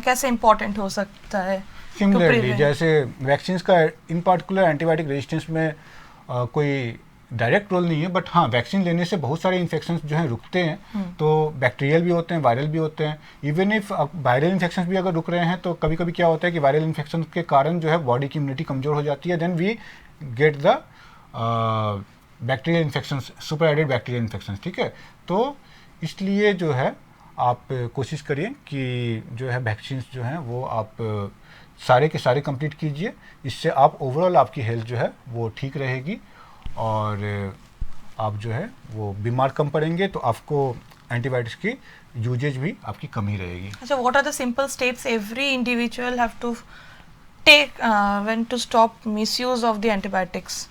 Speaker 3: कैसे इम्पोर्टेंट हो सकता है?
Speaker 4: सिमिलरली जैसे वैक्सीन का इन पार्टिकुलर एंटीबायोटिक रेजिस्टेंस में कोई डायरेक्ट रोल नहीं है, बट हाँ वैक्सीन लेने से बहुत सारे इन्फेक्शंस जो हैं रुकते हैं। तो बैक्टीरियल भी होते हैं, वायरल भी होते हैं। इवन इफ वायरल इन्फेक्शंस भी अगर रुक रहे हैं तो कभी कभी क्या होता है कि वायरल इन्फेक्शन के कारण जो है बॉडी की इम्यूनिटी कमज़ोर हो जाती है। Then we get the bacterial infections, super added bacterial infections, ठीक है। तो इसलिए जो है आप कोशिश करिए कि जो है वैक्सीन जो हैं वो आप सारे के सारे कंप्लीट कीजिए। इससे आप ओवरऑल आपकी हेल्थ जो है वो ठीक रहेगी और आप जो है वो बीमार कम पड़ेंगे तो आपको एंटीबायोटिक्स की यूजेज भी आपकी कम ही रहेगी।
Speaker 3: अच्छा, what are the simple steps every individual have to take when to stop misuse of the antibiotics?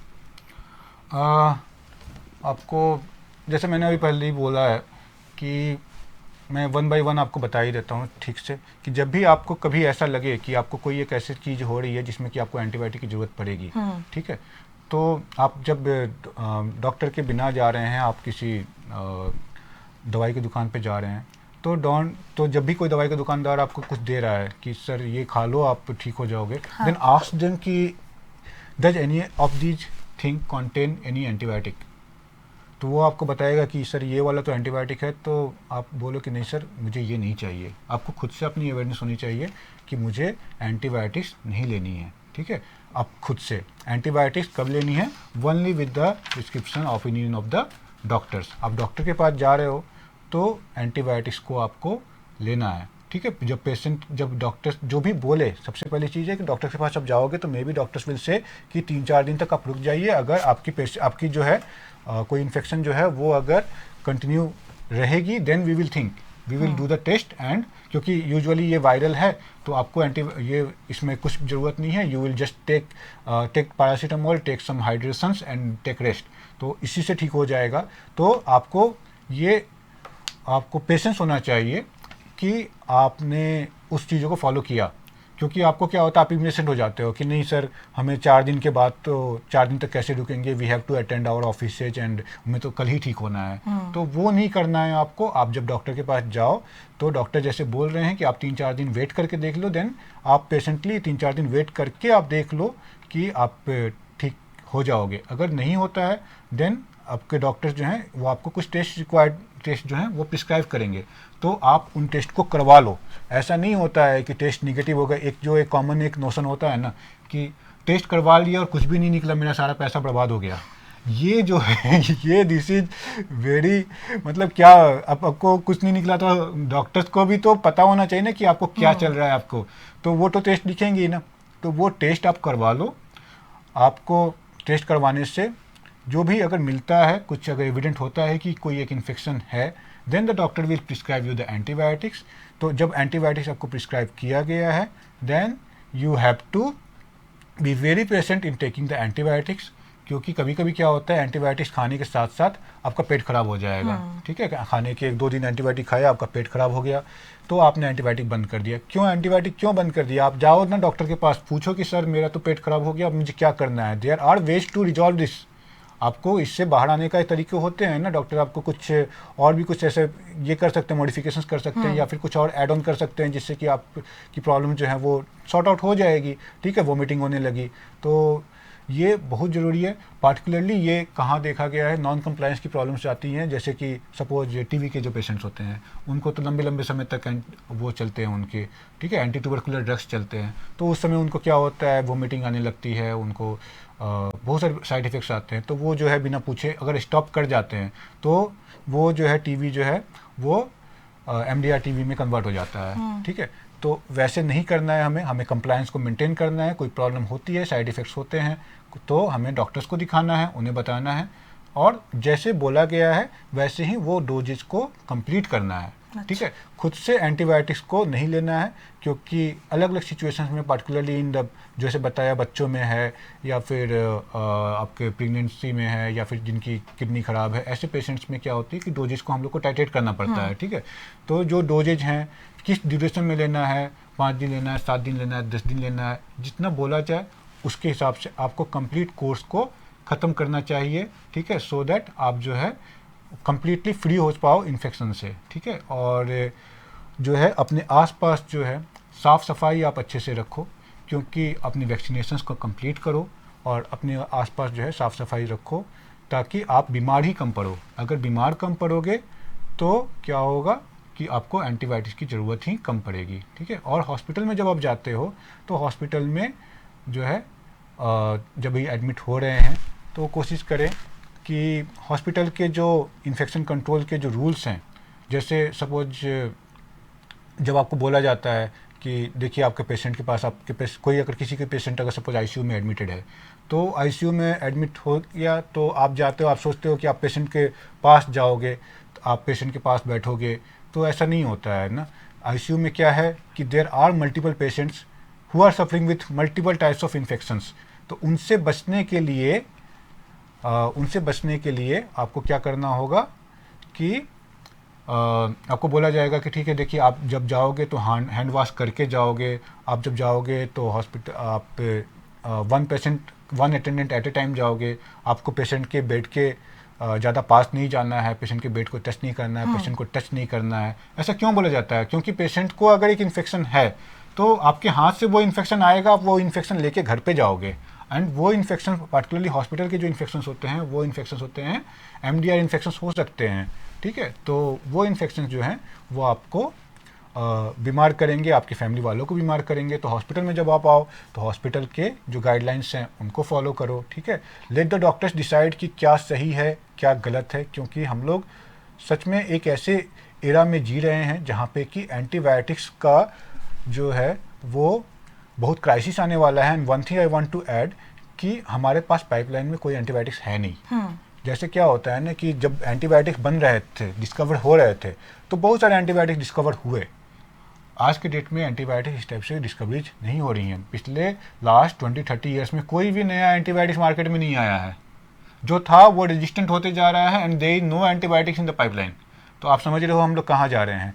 Speaker 4: आपको जैसे मैंने अभी पहले ही बोला है कि मैं 1 बाय 1 आपको बता ही देता हूँ ठीक से कि जब भी आपको कभी ऐसा लगे कि आपको कोई एक ऐसी चीज़ हो रही है जिसमें कि आपको एंटीबायोटिक की ज़रूरत पड़ेगी, ठीक है, तो आप जब डॉक्टर के बिना जा रहे हैं, आप किसी दवाई की दुकान पे जा रहे हैं तो जब भी कोई दवाई का दुकानदार आपको कुछ दे रहा है कि सर ये खा लो आप ठीक हो जाओगे, देन आस्क देम कि does any of these thing contain any antibiotic. तो वो आपको बताएगा कि सर ये वाला तो एंटीबायोटिक है, तो आप बोलो कि नहीं सर मुझे ये नहीं चाहिए। आपको खुद से अपनी अवेयरनेस होनी चाहिए कि मुझे एंटीबायोटिक्स नहीं लेनी है, ठीक है। आप खुद से एंटीबायोटिक्स कब लेनी है? Only with the prescription opinion of the doctors. आप डॉक्टर के पास जा रहे हो तो एंटीबायोटिक्स को आपको लेना है, ठीक है। जब डॉक्टर जो भी बोले, सबसे पहली चीज़ है कि डॉक्टर के पास आप जाओगे तो may be doctors will say कि 3-4 दिन तक आप रुक जाइए। अगर आपकी जो है कोई इन्फेक्शन जो है वो अगर कंटिन्यू रहेगी then we will do the test and क्योंकि यूजुअली ये वायरल है तो आपको इसमें कुछ ज़रूरत नहीं है। You will just take paracetamol, take some hydrations and take rest, तो इसी से ठीक हो जाएगा। तो आपको पेशेंस होना चाहिए कि आपने उस चीज़ों को फॉलो किया, क्योंकि आपको क्या होता है आप इम्यूनेसेंट हो जाते हो कि नहीं सर हमें 4 दिन के बाद तो 4 दिन तक कैसे रुकेंगे, we have to attend our offices and हमें तो कल ही ठीक होना है। तो वो नहीं करना है आपको। आप जब डॉक्टर के पास जाओ तो डॉक्टर जैसे बोल रहे हैं कि आप 3-4 दिन वेट करके देख लो, देन आप पेशेंटली 3-4 दिन वेट करके आप देख लो कि आप ठीक हो जाओगे। अगर नहीं होता है देन आपके डॉक्टर्स जो हैं वो आपको कुछ टेस्ट जो हैं वो प्रिस्क्राइब करेंगे, तो आप उन टेस्ट को करवा लो। ऐसा नहीं होता है कि टेस्ट निगेटिव हो गया। एक कॉमन एक नोशन होता है ना कि टेस्ट करवा लिया और कुछ भी नहीं निकला, मेरा सारा पैसा बर्बाद हो गया। ये जो है ये दिस इज वेरी मतलब क्या, आपको कुछ नहीं निकला तो डॉक्टर्स को भी तो पता होना चाहिए ना कि आपको क्या चल रहा है आपको, तो वो तो टेस्ट लिखेंगे ही ना। तो वो टेस्ट आप करवा लो। आपको टेस्ट करवाने से जो भी अगर मिलता है, कुछ अगर एविडेंट होता है कि कोई एक इन्फेक्शन है, then the doctor will prescribe you the antibiotics. तो जब एंटीबायोटिक्स आपको प्रिस्क्राइब किया गया है then you have to be very patient in taking the antibiotics, क्योंकि कभी कभी क्या होता है एंटीबायोटिक्स खाने के साथ साथ आपका पेट खराब हो जाएगा, ठीक है। खाने के 1-2 दिन एंटीबायोटिक खाया, आपका पेट खराब हो गया तो आपने एंटीबायोटिक बंद कर दिया। एंटीबायोटिक क्यों बंद कर दिया? आप जाओ ना डॉक्टर के पास, पूछो कि सर मेरा तो पेट खराब हो गया, अब मुझे क्या करना है। There are ways to resolve this. आपको इससे बाहर आने का तरीके होते हैं ना, डॉक्टर आपको कुछ और भी कुछ ऐसे ये कर सकते हैं, मॉडिफिकेशंस कर सकते हैं या फिर कुछ और ऐड ऑन कर सकते हैं जिससे कि आपकी प्रॉब्लम जो है वो सॉर्ट आउट हो जाएगी, ठीक है, वोमिटिंग होने लगी। तो ये बहुत ज़रूरी है। पार्टिकुलरली ये कहाँ देखा गया है, नॉन कंप्लायंस की प्रॉब्लम्स आती हैं, जैसे कि सपोज टीबी के जो पेशेंट्स होते हैं उनको तो लंबे लंबे समय तक वो चलते हैं उनके, ठीक है, एंटी ट्यूबरकुलर ड्रग्स चलते हैं, तो उस समय उनको क्या होता है, वोमिटिंग आने लगती है, उनको बहुत सारे साइड इफ़ेक्ट्स आते हैं। तो वो जो है बिना पूछे अगर स्टॉप कर जाते हैं तो वो जो है टीबी जो है वो MDR टीबी में कन्वर्ट हो जाता है, ठीक है। तो वैसे नहीं करना है, हमें कंप्लायंस को मेंटेन करना है। कोई प्रॉब्लम होती है, साइड इफ़ेक्ट्स होते हैं, तो हमें डॉक्टर्स को दिखाना है, उन्हें बताना है और जैसे बोला गया है वैसे ही वो डोजेज को कंप्लीट करना है, ठीक है। खुद से एंटीबायोटिक्स को नहीं लेना है, क्योंकि अलग अलग सिचुएशंस में, पार्टिकुलरली इन द जैसे बताया बच्चों में है या फिर आपके प्रेगनेंसी में है या फिर जिनकी किडनी ख़राब है, ऐसे पेशेंट्स में क्या होती है कि डोजेज को हम लोग को टाइट्रेट करना पड़ता है, ठीक है। तो जो डोजेज हैं किस ड्यूरेशन में लेना है, 5 दिन लेना है, 7 दिन लेना है, 10 दिन लेना है, जितना बोला जाए उसके हिसाब से आपको कंप्लीट कोर्स को ख़त्म करना चाहिए, ठीक है, सो दैट आप जो है कंप्लीटली फ्री हो पाओ इन्फेक्शन से, ठीक है। और जो है अपने आसपास जो है साफ़ सफाई आप अच्छे से रखो, क्योंकि अपनी वैक्सीनेशंस को कंप्लीट करो और अपने आसपास जो है साफ़ सफाई रखो, ताकि आप बीमार ही कम पड़ो। अगर बीमार कम पड़ोगे तो क्या होगा कि आपको एंटीबायोटिक्स की ज़रूरत ही कम पड़ेगी, ठीक है। और हॉस्पिटल में जब आप जाते हो तो हॉस्पिटल में जो है जब भी एडमिट हो रहे हैं तो कोशिश करें कि हॉस्पिटल के जो इन्फेक्शन कंट्रोल के जो रूल्स हैं, जैसे सपोज जब आपको बोला जाता है कि देखिए आपके पेशेंट के पास कोई अगर किसी के पेशेंट अगर सपोज आईसीयू में एडमिटेड है, तो आईसीयू में एडमिट हो गया तो आप जाते हो, आप सोचते हो कि आप पेशेंट के पास जाओगे, तो आप पेशेंट के पास बैठोगे, तो ऐसा नहीं होता है ना। आईसीयू में क्या है कि there are multiple patients who are suffering with multiple types of infections. तो उनसे बचने के लिए आपको क्या करना होगा कि आपको बोला जाएगा कि ठीक है, देखिए आप जब जाओगे तो हैंड वॉश करके जाओगे, आप जब जाओगे तो हॉस्पिटल आप one attendant at a time जाओगे, आपको पेशेंट के बेड के ज़्यादा पास नहीं जाना है, पेशेंट के बेड को टच नहीं करना है, पेशेंट को टच नहीं करना है। ऐसा क्यों बोला जाता है? क्योंकि पेशेंट को अगर एक इन्फेक्शन है तो आपके हाथ से वो इन्फेक्शन आएगा, आप वो इन्फेक्शन लेके घर पे जाओगे, एंड वो इन्फेक्शन पार्टिकुलरली हॉस्पिटल के जो इन्फेक्शंस होते हैं वो इन्फेक्शंस होते हैं MDR इन्फेक्शंस हो सकते हैं, ठीक है। तो वो इन्फेक्शंस जो हैं वो आपको बीमार करेंगे, आपकी फैमिली वालों को बीमार करेंगे। तो हॉस्पिटल में जब आप आओ तो हॉस्पिटल के जो गाइडलाइंस हैं उनको फॉलो करो, ठीक है। लेट द डॉक्टर्स डिसाइड कि क्या सही है क्या गलत है, क्योंकि हम लोग सच में एक ऐसे एरा में जी रहे हैं जहाँ पे कि एंटीबायोटिक्स का जो है वो बहुत क्राइसिस आने वाला है। And one thing I want to add कि हमारे पास पाइपलाइन में कोई एंटीबायोटिक्स है नहीं। जैसे क्या होता है ना कि जब एंटीबायोटिक्स बन रहे थे, डिस्कवर हो रहे थे, तो बहुत सारे एंटीबायोटिक्स डिस्कवर हुए। आज के डेट में एंटीबायोटिक इस टाइप से डिस्कवरीज नहीं हो रही हैं। पिछले लास्ट 20-30 ईयर्स में कोई भी नया एंटीबायोटिक्स मार्केट में नहीं आया है। जो था वो रेजिस्टेंट होते जा रहा है and there is no antibiotics in the pipeline. तो आप समझ रहे हो हम लोग कहाँ जा रहे हैं।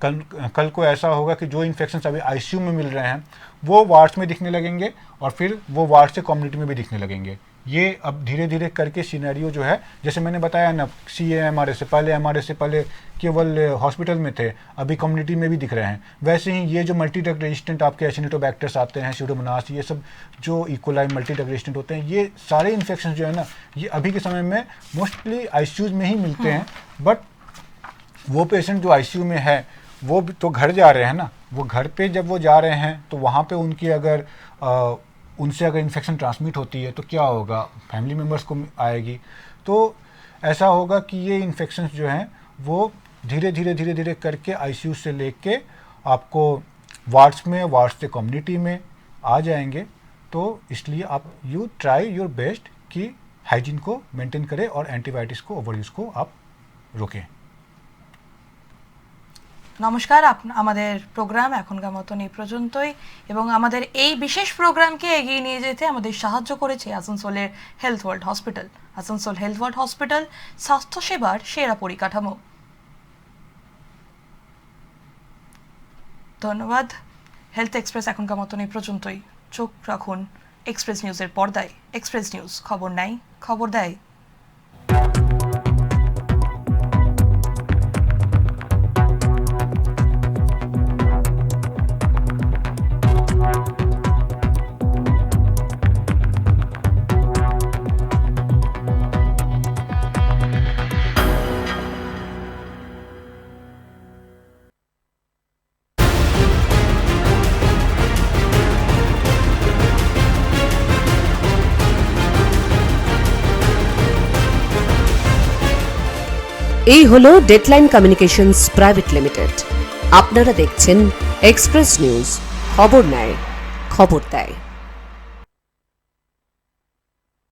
Speaker 4: कल को ऐसा होगा कि जो इन्फेक्शंस अभी आईसीयू में मिल रहे हैं वो वार्ड्स में दिखने लगेंगे और फिर वो वार्ड से कम्युनिटी में भी दिखने लगेंगे। ये अब धीरे धीरे करके सिनेरियो जो है, जैसे मैंने बताया ना, CA-MRA से पहले केवल हॉस्पिटल में थे, अभी कम्युनिटी में भी दिख रहे हैं। वैसे ही ये जो मल्टी ड्रग रेजिस्टेंट आपके एसिनिटोबैक्टर्स आते हैं, स्यूडोमोनास, ये सब जो इकोलाई मल्टी ड्रग रेजिस्टेंट होते हैं, ये सारे इन्फेक्शन जो है ना, ये अभी के समय में मोस्टली आईसीयूज में ही मिलते हैं। बट वो पेशेंट जो आईसीयू में है वो भी तो घर जा रहे हैं ना, वो घर पे जब वो जा रहे हैं तो वहाँ पे उनकी अगर उनसे अगर इन्फेक्शन ट्रांसमिट होती है तो क्या होगा, फैमिली मेम्बर्स को आएगी। तो ऐसा होगा कि ये इन्फेक्शंस जो हैं वो धीरे धीरे करके आईसीयू से लेके आपको वार्ड्स से कम्युनिटी में आ जाएंगे। तो इसलिए आप यू ट्राई योर बेस्ट कि हाइजीन को मेंटेन करें और एंटीबायोटिक्स को ओवरयूज को आप रोकें।
Speaker 3: নমস্কার, আমাদের প্রোগ্রাম এখনকার মতন এই পর্যন্তই এবং আমাদের এই বিশেষ প্রোগ্রামকে এগিয়ে নিয়ে যেতে আমাদের সাহায্য করেছে আসানসোলের health world hospital. Asansol health world hospital স্বাস্থ্যসেবার সেরা পরিকাঠামো। ধন্যবাদ। হেলথ এক্সপ্রেস এখনকার মতন এই পর্যন্তই। চোখ রাখুন এক্সপ্রেস নিউজের পর্দায়। এক্সপ্রেস নিউজ, খবর নাই, খবর দেয়।
Speaker 1: এই হলো ডেডলাইন কমিউনিকেশনস প্রাইভেট লিমিটেড। আপনারা দেখছেন এক্সপ্রেস নিউজ, খবর নেয়, খবর দেয়।